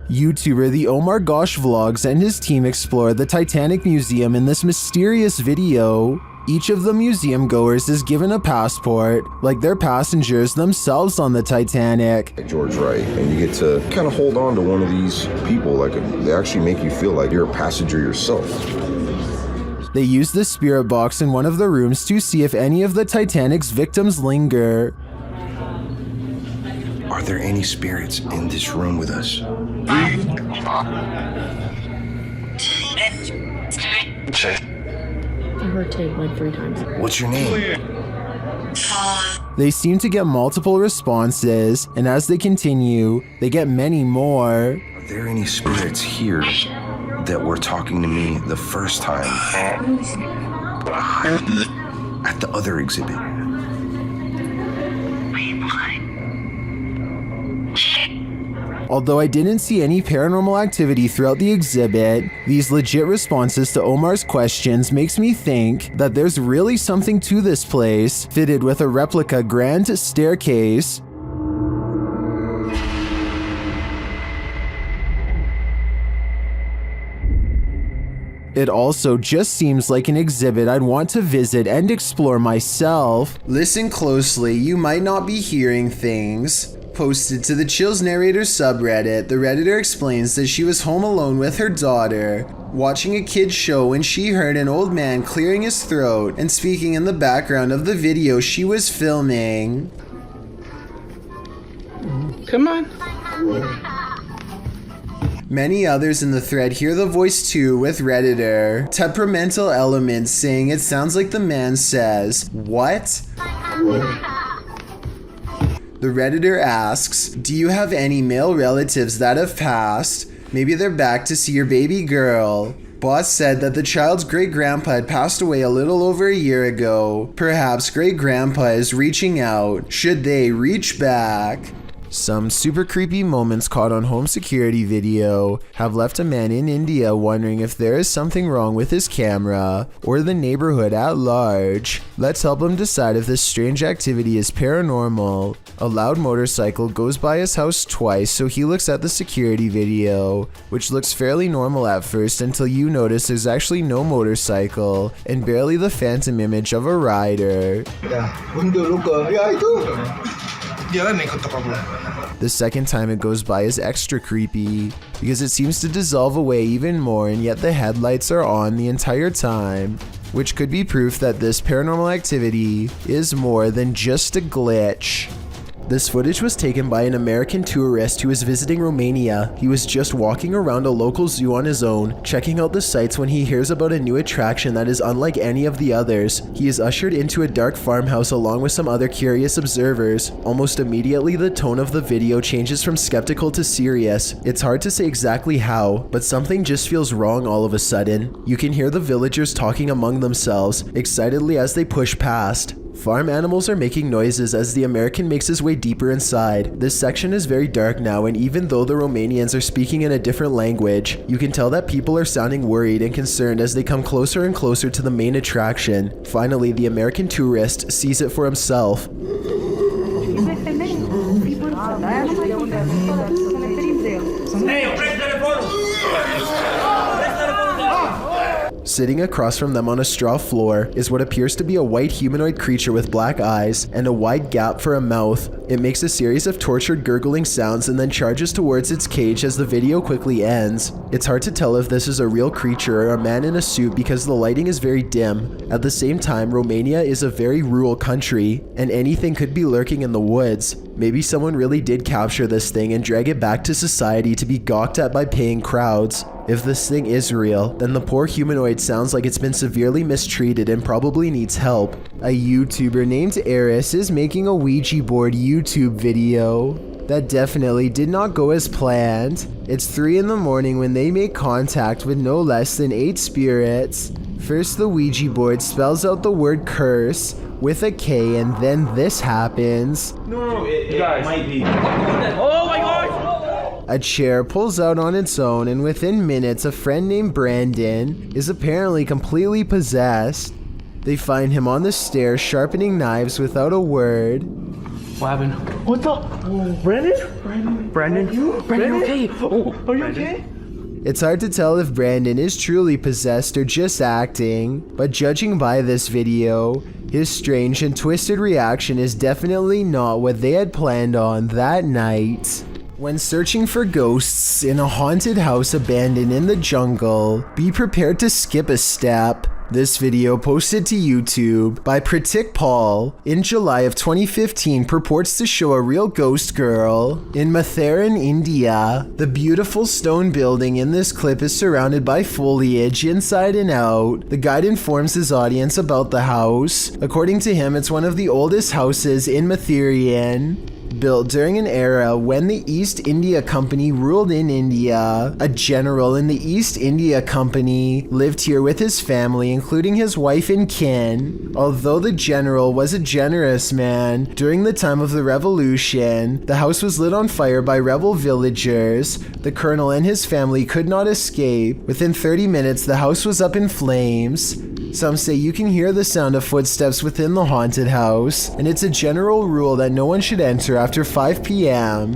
YouTuber The Omar Gosh Vlogs and his team explore the Titanic Museum in this mysterious video. Each of the museum goers is given a passport, like they're passengers themselves on the Titanic. George Wright, and you get to kind of hold on to one of these people, like they actually make you feel like you're a passenger yourself. They use the spirit box in one of the rooms to see if any of the Titanic's victims linger. Are there any spirits in this room with us? I heard tape like 3 times. What's your name? They seem to get multiple responses, and as they continue, they get many more. Are there any spirits here that were talking to me the first time? at the other exhibit. Although I didn't see any paranormal activity throughout the exhibit, these legit responses to Omar's questions makes me think that there's really something to this place, fitted with a replica grand staircase. It also just seems like an exhibit I'd want to visit and explore myself. Listen closely, you might not be hearing things. Posted to the Chills Narrator subreddit, the Redditor explains that she was home alone with her daughter, watching a kid's show when she heard an old man clearing his throat and speaking in the background of the video she was filming. Come on. Many others in the thread hear the voice too, with Redditor temperamental elements saying it sounds like the man says, "What?" The Redditor asks, "Do you have any male relatives that have passed? Maybe they're back to see your baby girl." Boss said that the child's great-grandpa had passed away a little over a year ago. Perhaps great-grandpa is reaching out. Should they reach back? Some super creepy moments caught on home security video have left a man in India wondering if there is something wrong with his camera or the neighborhood at large. Let's help him decide if this strange activity is paranormal. A loud motorcycle goes by his house twice, so he looks at the security video, which looks fairly normal at first until you notice there's actually no motorcycle and barely the phantom image of a rider. The second time it goes by is extra creepy because it seems to dissolve away even more, and yet the headlights are on the entire time, which could be proof that this paranormal activity is more than just a glitch. This footage was taken by an American tourist who was visiting Romania. He was just walking around a local zoo on his own, checking out the sights when he hears about a new attraction that is unlike any of the others. He is ushered into a dark farmhouse along with some other curious observers. Almost immediately, the tone of the video changes from skeptical to serious. It's hard to say exactly how, but something just feels wrong all of a sudden. You can hear the villagers talking among themselves, excitedly as they push past. Farm animals are making noises as the American makes his way deeper inside. This section is very dark now, and even though the Romanians are speaking in a different language, you can tell that people are sounding worried and concerned as they come closer and closer to the main attraction. Finally, the American tourist sees it for himself. Sitting across from them on a straw floor is what appears to be a white humanoid creature with black eyes and a wide gap for a mouth. It makes a series of tortured gurgling sounds and then charges towards its cage as the video quickly ends. It's hard to tell if this is a real creature or a man in a suit because the lighting is very dim. At the same time, Romania is a very rural country, and anything could be lurking in the woods. Maybe someone really did capture this thing and drag it back to society to be gawked at by paying crowds. If this thing is real, then the poor humanoid sounds like it's been severely mistreated and probably needs help. A YouTuber named Eris is making a Ouija board YouTube video. That definitely did not go as planned. It's 3 in the morning when they make contact with no less than 8 spirits. First, the Ouija board spells out the word curse with a K, and then this happens. No, it might be. Oh my gosh! A chair pulls out on its own, and within minutes, a friend named Brandon is apparently completely possessed. They find him on the stairs sharpening knives without a word. What happened? What the? Brandon? Brandon, you okay? Oh, are you okay? It's hard to tell if Brandon is truly possessed or just acting, but judging by this video, his strange and twisted reaction is definitely not what they had planned on that night. When searching for ghosts in a haunted house abandoned in the jungle, be prepared to skip a step. This video, posted to YouTube by Pratik Paul in July of 2015, purports to show a real ghost girl in Matharan, India. The beautiful stone building in this clip is surrounded by foliage inside and out. The guide informs his audience about the house. According to him, it's one of the oldest houses in Matharan. built during an era when the East India Company ruled in India. A general in the East India Company lived here with his family, including his wife and kin. Although the general was a generous man, during the time of the revolution, the house was lit on fire by rebel villagers. The colonel and his family could not escape. Within 30 minutes, the house was up in flames. Some say you can hear the sound of footsteps within the haunted house, and it's a general rule that no one should enter after 5 p.m.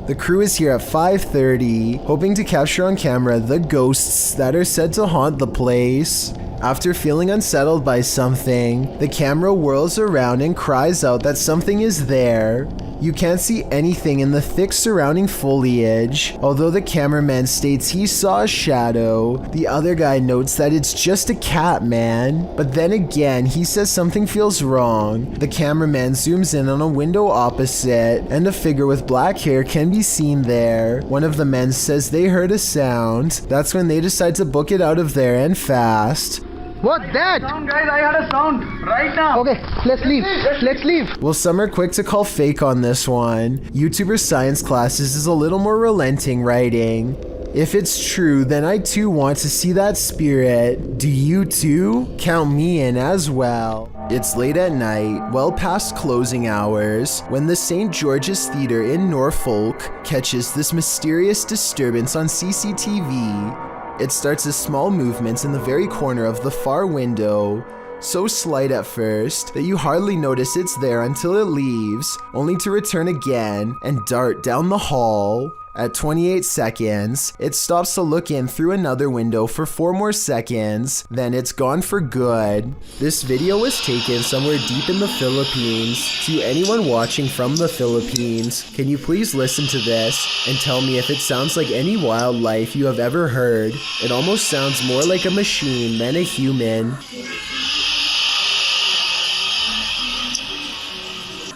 The crew is here at 5:30, hoping to capture on camera the ghosts that are said to haunt the place. After feeling unsettled by something, the camera whirls around and cries out that something is there. You can't see anything in the thick surrounding foliage. Although the cameraman states he saw a shadow, the other guy notes that it's just a cat, man. But then again, he says something feels wrong. The cameraman zooms in on a window opposite, and a figure with black hair can be seen there. One of the men says they heard a sound. That's when they decide to book it out of there and fast. What that? Sound, guys, I heard a sound right now. Okay, let's leave. Let's leave. Well, some are quick to call fake on this one. YouTuber Science Classes is a little more relenting, writing, "If it's true, then I too want to see that spirit. Do you too? Count me in as well." It's late at night, well past closing hours, when the St. George's Theatre in Norfolk catches this mysterious disturbance on CCTV. It starts as small movements in the very corner of the far window, so slight at first that you hardly notice it's there until it leaves, only to return again and dart down the hall. At 28 seconds, it stops to look in through another window for 4 more seconds, then it's gone for good. This video was taken somewhere deep in the Philippines. To anyone watching from the Philippines, can you please listen to this and tell me if it sounds like any wildlife you have ever heard? It almost sounds more like a machine than a human.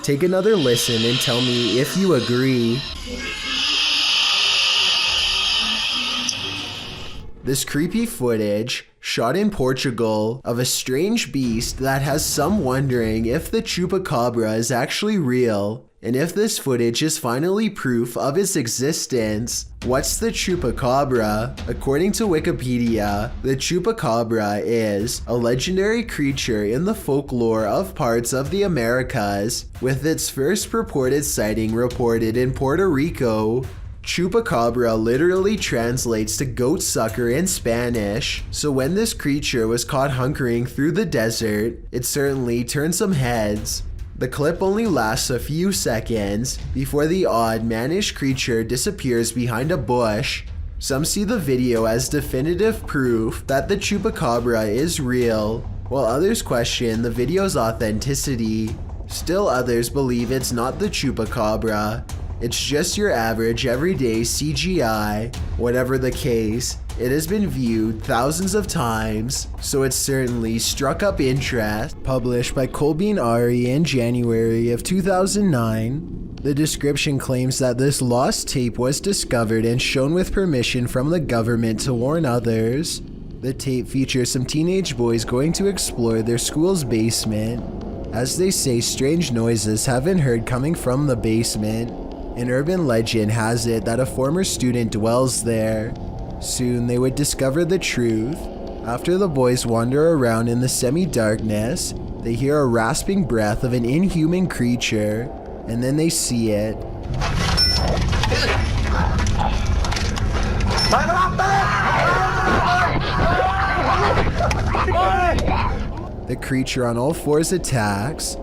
Take another listen and tell me if you agree. This creepy footage, shot in Portugal, of a strange beast that has some wondering if the Chupacabra is actually real, and if this footage is finally proof of its existence. What's the Chupacabra? According to Wikipedia, the Chupacabra is a legendary creature in the folklore of parts of the Americas, with its first purported sighting reported in Puerto Rico. Chupacabra literally translates to goat sucker in Spanish, so when this creature was caught hunkering through the desert, it certainly turned some heads. The clip only lasts a few seconds before the odd mannish creature disappears behind a bush. Some see the video as definitive proof that the Chupacabra is real, while others question the video's authenticity. Still others believe it's not the Chupacabra. It's just your average everyday CGI. Whatever the case, it has been viewed thousands of times, so it certainly struck up interest. Published by Colbean Ari in January of 2009, the description claims that this lost tape was discovered and shown with permission from the government to warn others. The tape features some teenage boys going to explore their school's basement. As they say, strange noises have been heard coming from the basement. An urban legend has it that a former student dwells there. Soon they would discover the truth. After the boys wander around in the semi-darkness, they hear a rasping breath of an inhuman creature, and then they see it. The creature on all fours attacks.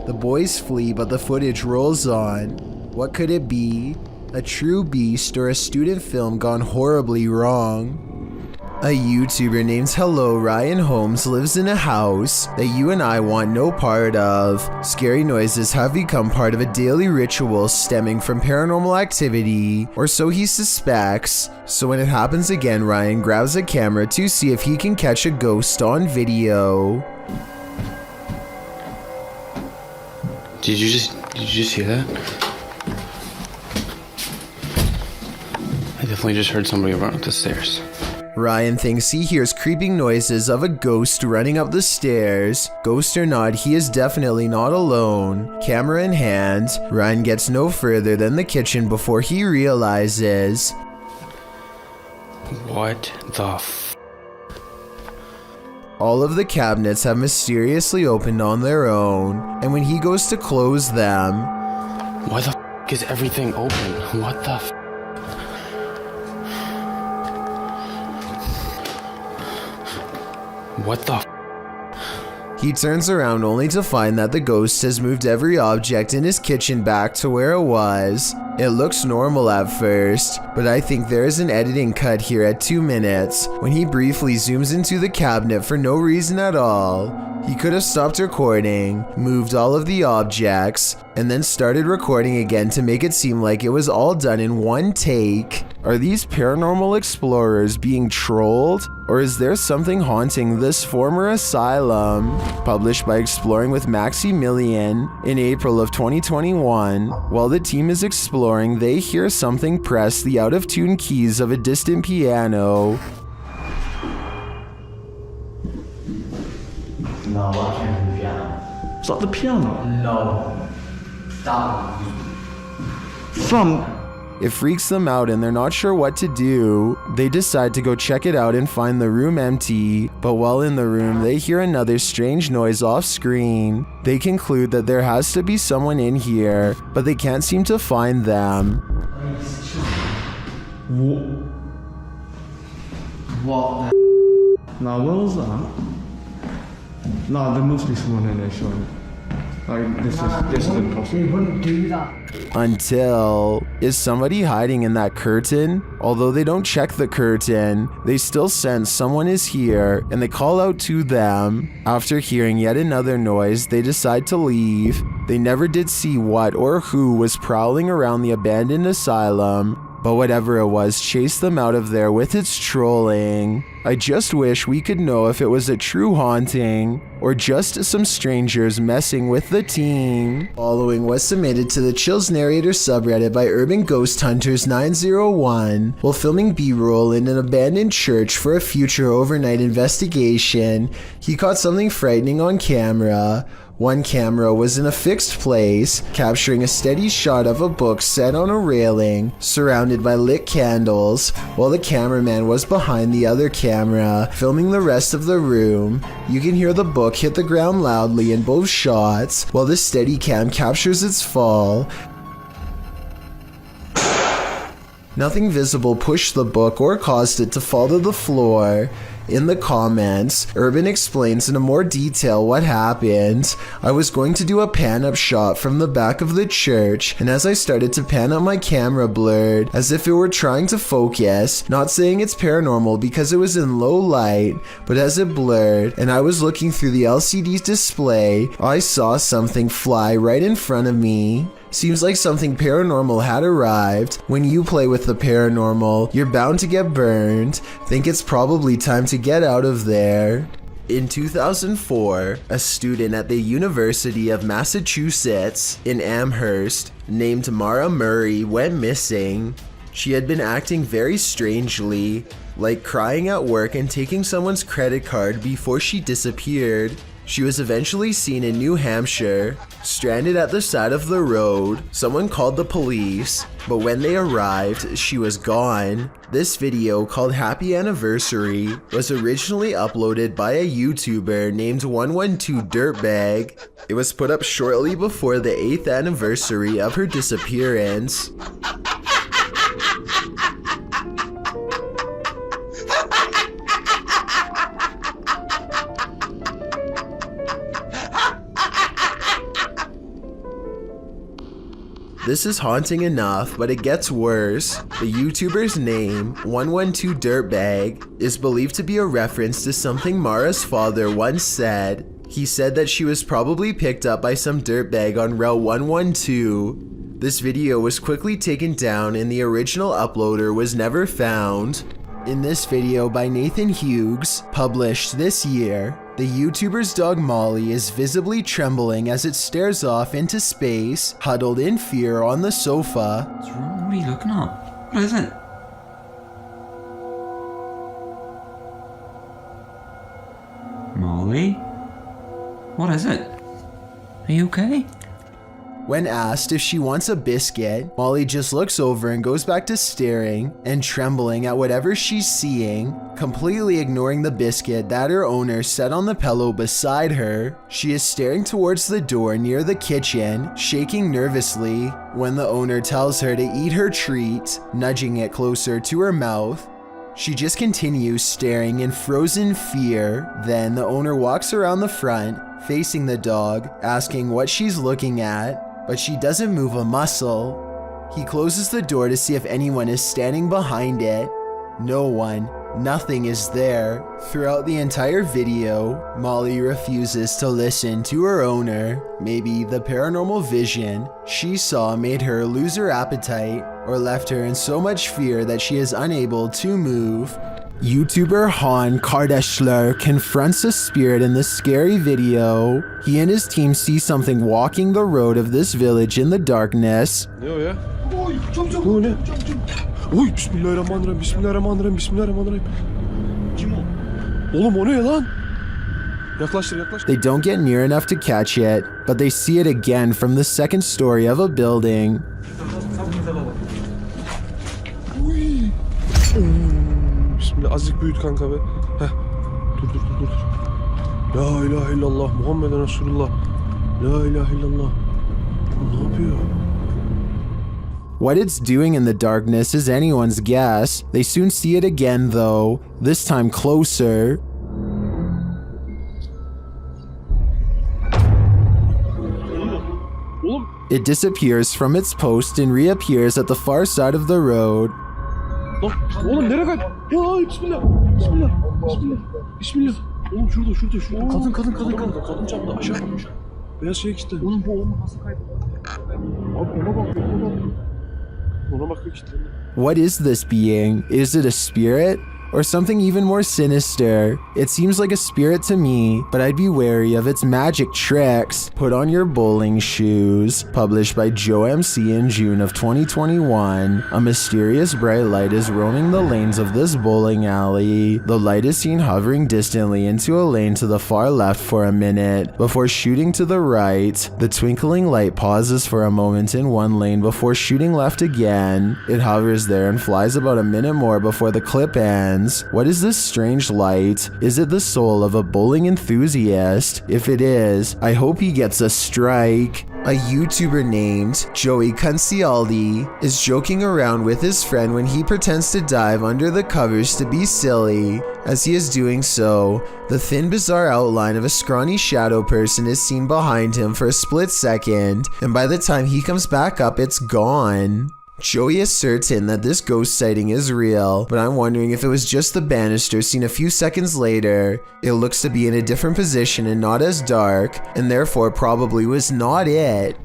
The boys flee, but the footage rolls on. What could it be? A true beast or a student film gone horribly wrong? A YouTuber named Hello Ryan Holmes lives in a house that you and I want no part of. Scary noises have become part of a daily ritual stemming from paranormal activity, or so he suspects. So when it happens again, Ryan grabs a camera to see if he can catch a ghost on video. Did you just hear that? I definitely just heard somebody run up the stairs. Ryan thinks he hears creeping noises of a ghost running up the stairs. Ghost or not, he is definitely not alone. Camera in hand, Ryan gets no further than the kitchen before he realizes... What the All of the cabinets have mysteriously opened on their own, and when he goes to close them... Why the is everything open? What the What the He turns around only to find that the ghost has moved every object in his kitchen back to where it was. It looks normal at first, but I think there is an editing cut here at 2 minutes when he briefly zooms into the cabinet for no reason at all. He could have stopped recording, moved all of the objects, and then started recording again to make it seem like it was all done in one take. Are these paranormal explorers being trolled? Or is there something haunting this former asylum? Published by Exploring with Maximilian in April of 2021. While the team is exploring, they hear something press the out-of-tune keys of a distant piano. No, I can't do the piano. It's not the piano? No. Stop. It freaks them out and they're not sure what to do. They decide to go check it out and find the room empty, but while in the room they hear another strange noise off screen. They conclude that there has to be someone in here, but they can't seem to find them. What? No, what was that? No, there must be someone in there, surely. Like, this is impossible. They wouldn't do that. Until, is somebody hiding in that curtain? Although they don't check the curtain, they still sense someone is here and they call out to them. After hearing yet another noise, they decide to leave. They never did see what or who was prowling around the abandoned asylum, but whatever it was chased them out of there with its trolling. I just wish we could know if it was a true haunting or just some strangers messing with the team. Following was submitted to the Chills Narrator subreddit by Urban Ghost Hunters 901 while filming B-roll in an abandoned church for a future overnight investigation. He caught something frightening on camera. One camera was in a fixed place, capturing a steady shot of a book set on a railing, surrounded by lit candles, while the cameraman was behind the other camera, filming the rest of the room. You can hear the book hit the ground loudly in both shots, while the Steadicam captures its fall. Nothing visible pushed the book or caused it to fall to the floor. In the comments, Urban explains in more detail what happened. I was going to do a pan-up shot from the back of the church, and as I started to pan up, my camera blurred, as if it were trying to focus. Not saying it's paranormal because it was in low light, but as it blurred, and I was looking through the LCD display, I saw something fly right in front of me. Seems like something paranormal had arrived. When you play with the paranormal, you're bound to get burned. Think it's probably time to get out of there. In 2004, a student at the University of Massachusetts in Amherst named Mara Murray went missing. She had been acting very strangely, like crying at work and taking someone's credit card before she disappeared. She was eventually seen in New Hampshire, stranded at the side of the road. Someone called the police, but when they arrived, she was gone. This video, called Happy Anniversary, was originally uploaded by a YouTuber named 112 Dirtbag. It was put up shortly before the 8th anniversary of her disappearance. This is haunting enough, but it gets worse. The YouTuber's name, 112 Dirtbag, is believed to be a reference to something Mara's father once said. He said that she was probably picked up by some dirtbag on Route 112. This video was quickly taken down and the original uploader was never found. In this video by Nathan Hughes, published this year, the YouTuber's dog Molly is visibly trembling as it stares off into space, huddled in fear on the sofa. What's wrong? What are you looking at? What is it? Molly? What is it? Are you okay? When asked if she wants a biscuit, Molly just looks over and goes back to staring and trembling at whatever she's seeing, completely ignoring the biscuit that her owner set on the pillow beside her. She is staring towards the door near the kitchen, shaking nervously when the owner tells her to eat her treat, nudging it closer to her mouth. She just continues staring in frozen fear. Then the owner walks around the front, facing the dog, asking what she's looking at, but she doesn't move a muscle. He closes the door to see if anyone is standing behind it. No one. Nothing is there. Throughout the entire video, Molly refuses to listen to her owner. Maybe the paranormal vision she saw made her lose her appetite or left her in so much fear that she is unable to move. YouTuber Han Kardashler confronts a spirit in this scary video. He and his team see something walking the road of this village in the darkness. Ne o ya? Bu ne? Oy bismillahirrahmanirrahim, bismillahirrahmanirrahim, bismillahirrahmanirrahim. Kim o? Oğlum o ne lan? Yaklaştır, yaklaştır. They don't get near enough to catch it, but they see it again from the second story of a building. Bismillah, azıcık büyüt kanka be. Heh. Dur. La ilahe illallah, Muhammeden Resulullah. La ilahe illallah. Ne yapıyor? What it's doing in the darkness is anyone's guess. They soon see it again though, this time closer. It disappears from its post and reappears at the far side of the road. Oğlum nereye kaç? Ya bismillah. Bismillah. Bismillah. Bismillah. Oğlum şurada. Kadın camda aşağı. Beyaz şey kilitli. Oğlum bu oğlum nasıl kaydı? Abi ona bak. Ona bakıyor kilitli. What is this being? Is it a spirit? Or something even more sinister? It seems like a spirit to me, but I'd be wary of its magic tricks. Put on your bowling shoes. Published by Joe MC in June of 2021. A mysterious bright light is roaming the lanes of this bowling alley. The light is seen hovering distantly into a lane to the far left for a minute, before shooting to the right. The twinkling light pauses for a moment in one lane before shooting left again. It hovers there and flies about a minute more before the clip ends. What is this strange light? Is it the soul of a bowling enthusiast? If it is, I hope he gets a strike. A YouTuber named Joey Cuncialdi is joking around with his friend when he pretends to dive under the covers to be silly. As he is doing so, the thin bizarre outline of a scrawny shadow person is seen behind him for a split second, and by the time he comes back up, it's gone. Joey is certain that this ghost sighting is real, but I'm wondering if it was just the banister seen a few seconds later. It looks to be in a different position and not as dark, and therefore probably was not it.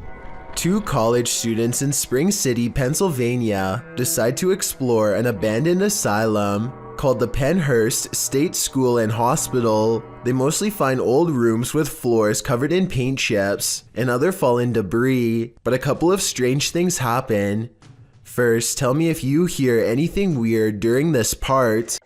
Two college students in Spring City, Pennsylvania, decide to explore an abandoned asylum called the Pennhurst State School and Hospital. They mostly find old rooms with floors covered in paint chips and other fallen debris, but a couple of strange things happen. First, tell me if you hear anything weird during this part.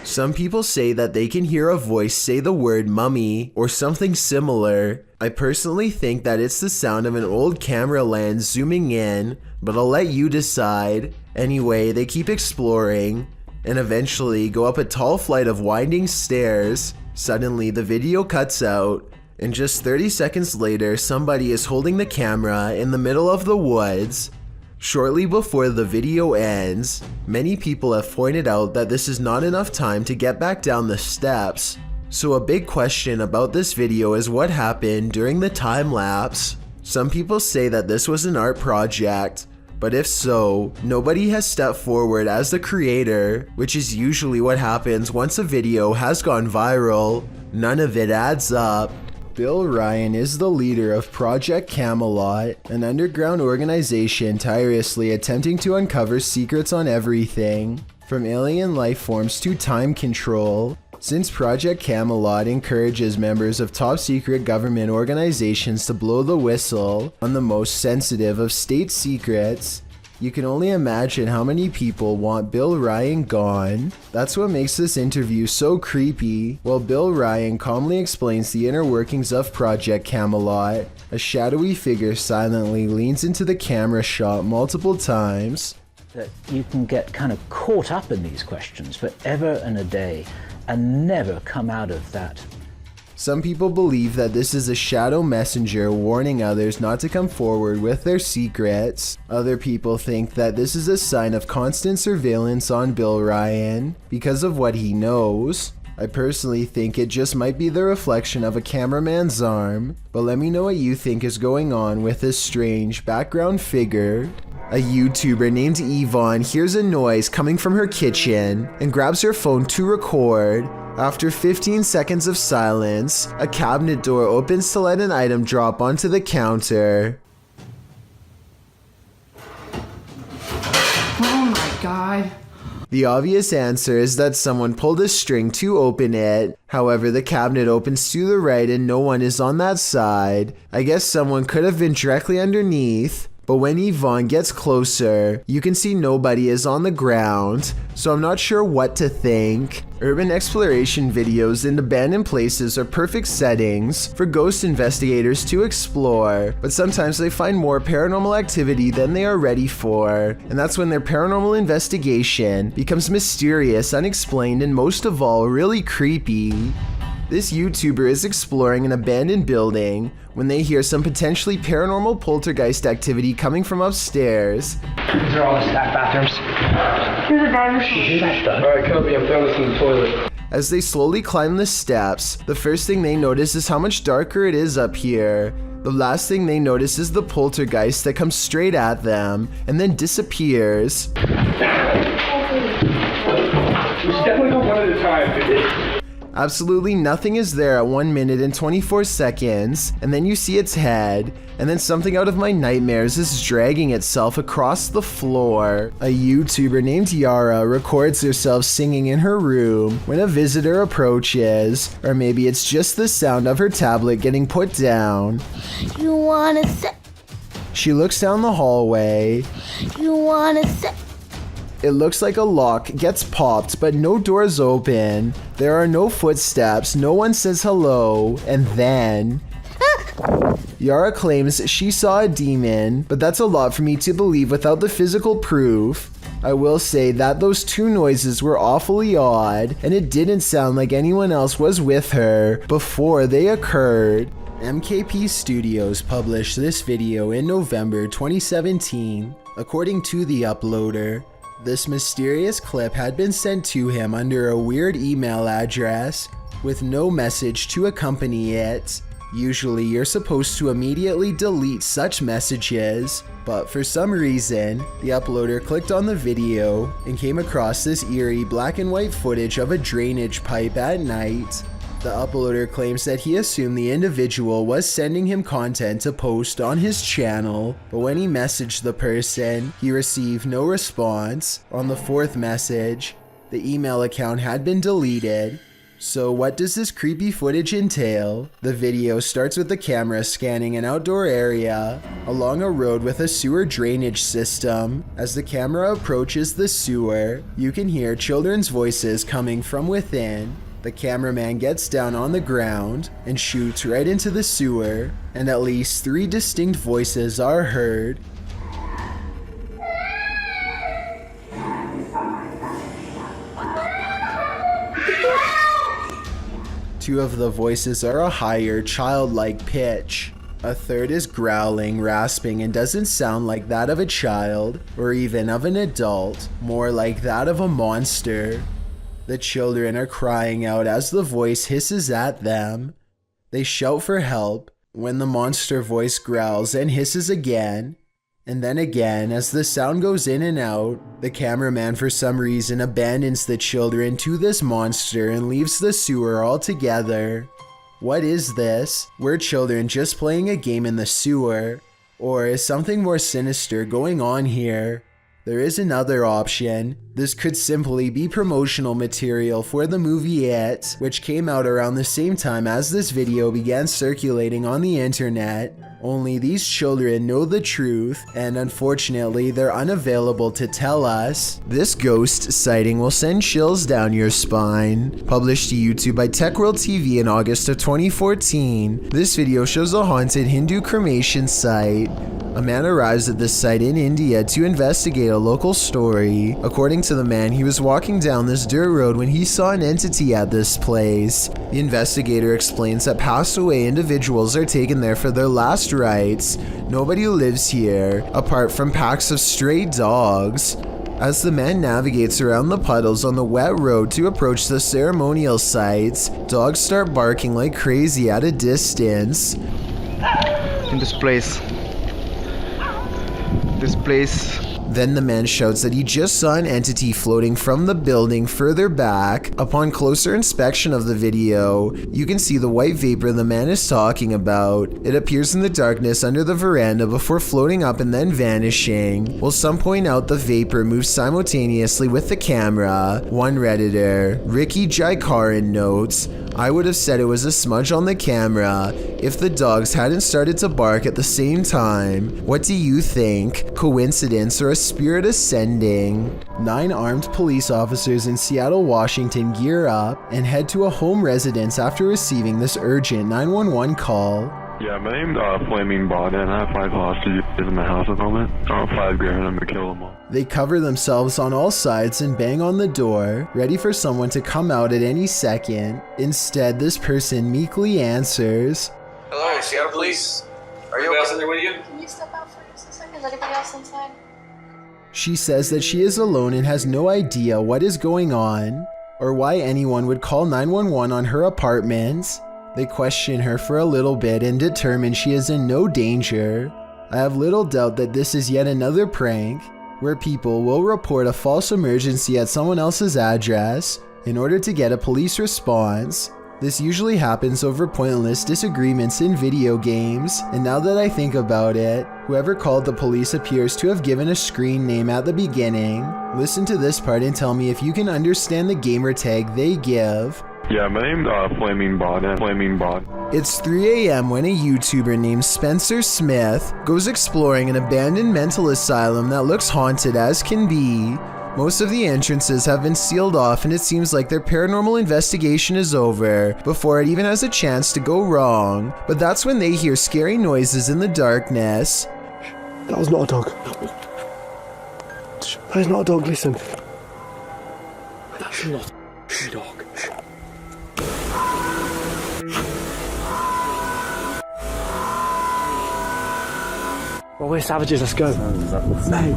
Some people say that they can hear a voice say the word mummy or something similar. I personally think that it's the sound of an old camera lens zooming in, but I'll let you decide. Anyway, they keep exploring and eventually go up a tall flight of winding stairs. Suddenly, the video cuts out. And just 30 seconds later, somebody is holding the camera in the middle of the woods. Shortly before the video ends, many people have pointed out that this is not enough time to get back down the steps. So a big question about this video is what happened during the time lapse. Some people say that this was an art project, but if so, nobody has stepped forward as the creator, which is usually what happens once a video has gone viral. None of it adds up. Bill Ryan is the leader of Project Camelot, an underground organization tirelessly attempting to uncover secrets on everything, from alien life forms to time control. Since Project Camelot encourages members of top secret government organizations to blow the whistle on the most sensitive of state secrets, You can only imagine how many people want Bill Ryan gone. That's what makes this interview so creepy. While Bill Ryan calmly explains the inner workings of Project Camelot, a shadowy figure silently leans into the camera shot multiple times. That you can get kind of caught up in these questions forever and a day and never come out of that. Some people believe that this is a shadow messenger warning others not to come forward with their secrets. Other people think that this is a sign of constant surveillance on Bill Ryan because of what he knows. I personally think it just might be the reflection of a cameraman's arm, but let me know what you think is going on with this strange background figure. A YouTuber named Yvonne hears a noise coming from her kitchen and grabs her phone to record. After 15 seconds of silence, a cabinet door opens to let an item drop onto the counter. Oh my god. The obvious answer is that someone pulled a string to open it. However, the cabinet opens to the right and no one is on that side. I guess someone could have been directly underneath. But when Yvonne gets closer, you can see nobody is on the ground, so I'm not sure what to think. Urban exploration videos in abandoned places are perfect settings for ghost investigators to explore, but sometimes they find more paranormal activity than they are ready for, and that's when their paranormal investigation becomes mysterious, unexplained, and most of all, really creepy. This YouTuber is exploring an abandoned building when they hear some potentially paranormal poltergeist activity coming from upstairs. These are all the staff bathrooms. Here's a dinosaur. Alright, Kobe, I'm throwing this in the toilet. As they slowly climb the steps, the first thing they notice is how much darker it is up here. The last thing they notice is the poltergeist that comes straight at them and then disappears. We should definitely go one at a time. Absolutely nothing is there at 1 minute and 24 seconds, and then you see its head, and then something out of my nightmares is dragging itself across the floor. A YouTuber named Yara records herself singing in her room when a visitor approaches, or maybe it's just the sound of her tablet getting put down. You wanna say? She looks down the hallway. You wanna say? It looks like a lock gets popped, but no doors open. There are no footsteps, no one says hello, and then... Yara claims she saw a demon, but that's a lot for me to believe without the physical proof. I will say that those two noises were awfully odd, and it didn't sound like anyone else was with her before they occurred. MKP Studios published this video in November 2017. According to the uploader, this mysterious clip had been sent to him under a weird email address with no message to accompany it. Usually you're supposed to immediately delete such messages, but for some reason, the uploader clicked on the video and came across this eerie black and white footage of a drainage pipe at night. The uploader claims that he assumed the individual was sending him content to post on his channel, but when he messaged the person, he received no response. On the fourth message, the email account had been deleted. So what does this creepy footage entail? The video starts with the camera scanning an outdoor area along a road with a sewer drainage system. As the camera approaches the sewer, you can hear children's voices coming from within. The cameraman gets down on the ground and shoots right into the sewer, and at least 3 distinct voices are heard. Two of the voices are a higher, childlike pitch. A third is growling, rasping, and doesn't sound like that of a child, or even of an adult, more like that of a monster. The children are crying out as the voice hisses at them. They shout for help when the monster voice growls and hisses again. And then again, as the sound goes in and out, the cameraman for some reason abandons the children to this monster and leaves the sewer altogether. What is this? Were children just playing a game in the sewer? Or is something more sinister going on here? There is another option. This could simply be promotional material for the movie It, which came out around the same time as this video began circulating on the internet. Only these children know the truth, and unfortunately they're unavailable to tell us. This ghost sighting will send chills down your spine. Published to YouTube by TechWorld TV in August of 2014, this video shows a haunted Hindu cremation site. A man arrives at this site in India to investigate a local story. According to the man, he was walking down this dirt road when he saw an entity at this place. The investigator explains that passed away individuals are taken there for their last rites. Nobody lives here, apart from packs of stray dogs. As the man navigates around the puddles on the wet road to approach the ceremonial sites, dogs start barking like crazy at a distance. In this place. Then the man shouts that he just saw an entity floating from the building further back. Upon closer inspection of the video, you can see the white vapor the man is talking about. It appears in the darkness under the veranda before floating up and then vanishing. While some point out the vapor moves simultaneously with the camera. One Redditor, Ricky Jaikaran, notes, "I would have said it was a smudge on the camera if the dogs hadn't started to bark at the same time. What do you think? Coincidence or a spirit ascending?" 9 armed police officers in Seattle, Washington gear up and head to a home residence after receiving this urgent 911 call. Yeah, my name's Flaming Bond, and I have 5 hostages in my house at the moment. I want $5,000, I'm gonna kill them all. They cover themselves on all sides and bang on the door, ready for someone to come out at any second. Instead, this person meekly answers, "Hello, Seattle Police. Are you else in there with you? Can you step out for just a second? Is anybody else inside?" She says that she is alone and has no idea what is going on, or why anyone would call 911 on her apartment. They question her for a little bit and determine she is in no danger. I have little doubt that this is yet another prank, where people will report a false emergency at someone else's address in order to get a police response. This usually happens over pointless disagreements in video games, and now that I think about it, whoever called the police appears to have given a screen name at the beginning. Listen to this part and tell me if you can understand the gamer tag they give. Yeah, my name's Flaming Bond, It's 3 a.m. when a YouTuber named Spencer Smith goes exploring an abandoned mental asylum that looks haunted as can be. Most of the entrances have been sealed off and it seems like their paranormal investigation is over before it even has a chance to go wrong. But that's when they hear scary noises in the darkness. That was not a dog. That is not a dog, listen. That's not a dog. Well, we're savages, let's go. Mate.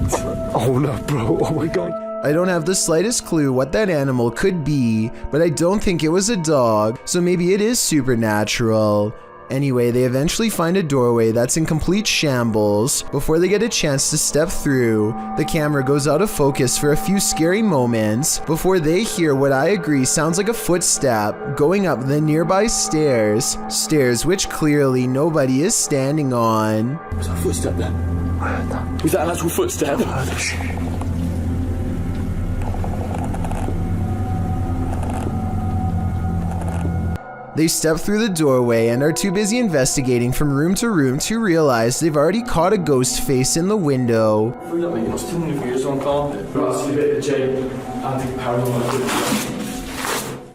Oh no, bro, oh my god. I don't have the slightest clue what that animal could be, but I don't think it was a dog, so maybe it is supernatural. Anyway, they eventually find a doorway that's in complete shambles. Before they get a chance to step through, the camera goes out of focus for a few scary moments before they hear what I agree sounds like a footstep going up the nearby stairs. Stairs which clearly nobody is standing on. Was that a footstep then? Was that an actual footstep? They step through the doorway and are too busy investigating from room to room to realize they've already caught a ghost face in the window.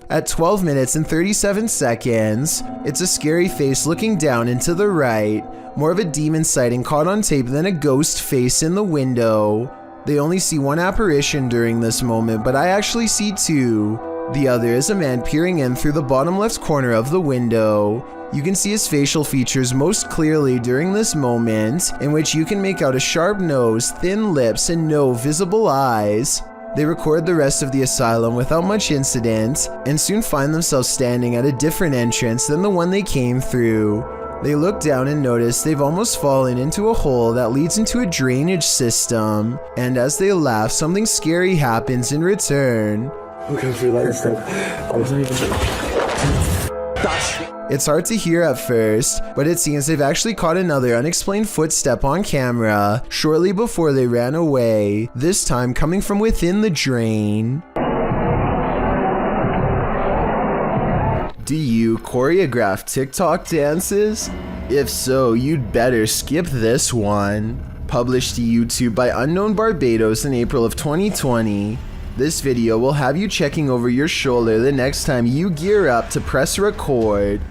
At 12 minutes and 37 seconds, it's a scary face looking down and to the right. More of a demon sighting caught on tape than a ghost face in the window. They only see one apparition during this moment, but I actually see 2. The other is a man peering in through the bottom left corner of the window. You can see his facial features most clearly during this moment, in which you can make out a sharp nose, thin lips, and no visible eyes. They record the rest of the asylum without much incident, and soon find themselves standing at a different entrance than the one they came through. They look down and notice they've almost fallen into a hole that leads into a drainage system, and as they laugh, something scary happens in return. We're going through like this. It's hard to hear at first, but it seems they've actually caught another unexplained footstep on camera shortly before they ran away, this time coming from within the drain. Do you choreograph TikTok dances? If so, you'd better skip this one. Published to YouTube by Unknown Barbados in April of 2020. This video will have you checking over your shoulder the next time you gear up to press record.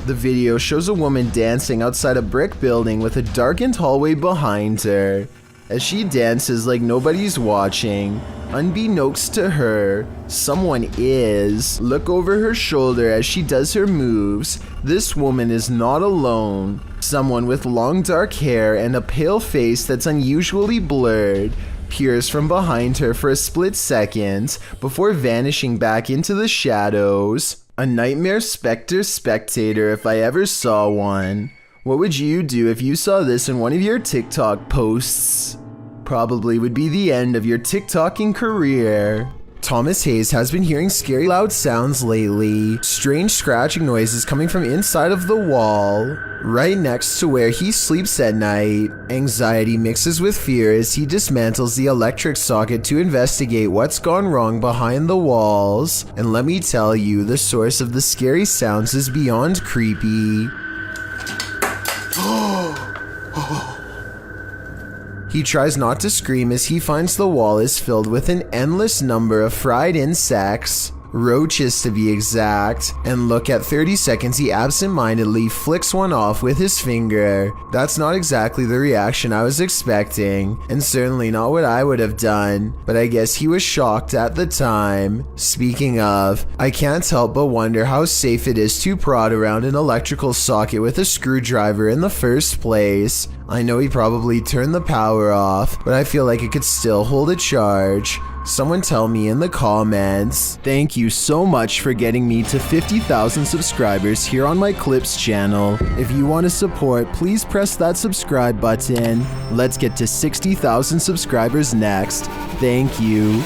The video shows a woman dancing outside a brick building with a darkened hallway behind her. As she dances like nobody's watching, unbeknownst to her, someone is. Look over her shoulder as she does her moves. This woman is not alone. Someone with long dark hair and a pale face that's unusually blurred peers from behind her for a split second before vanishing back into the shadows. A nightmare spectator if I ever saw one. What would you do if you saw this in one of your TikTok posts? Probably would be the end of your TikToking career. Thomas Hayes has been hearing scary loud sounds lately. Strange scratching noises coming from inside of the wall, right next to where he sleeps at night. Anxiety mixes with fear as he dismantles the electric socket to investigate what's gone wrong behind the walls. And let me tell you, the source of the scary sounds is beyond creepy. He tries not to scream as he finds the wall is filled with an endless number of fried insects, roaches to be exact, and look, at 30 seconds he absent-mindedly flicks one off with his finger. That's not exactly the reaction I was expecting, and certainly not what I would have done, but I guess he was shocked at the time. Speaking of, I can't help but wonder how safe it is to prod around an electrical socket with a screwdriver in the first place. I know he probably turned the power off, but I feel like it could still hold a charge. Someone tell me in the comments. Thank you so much for getting me to 50,000 subscribers here on my Clips channel. If you want to support, please press that subscribe button. Let's get to 60,000 subscribers next. Thank you.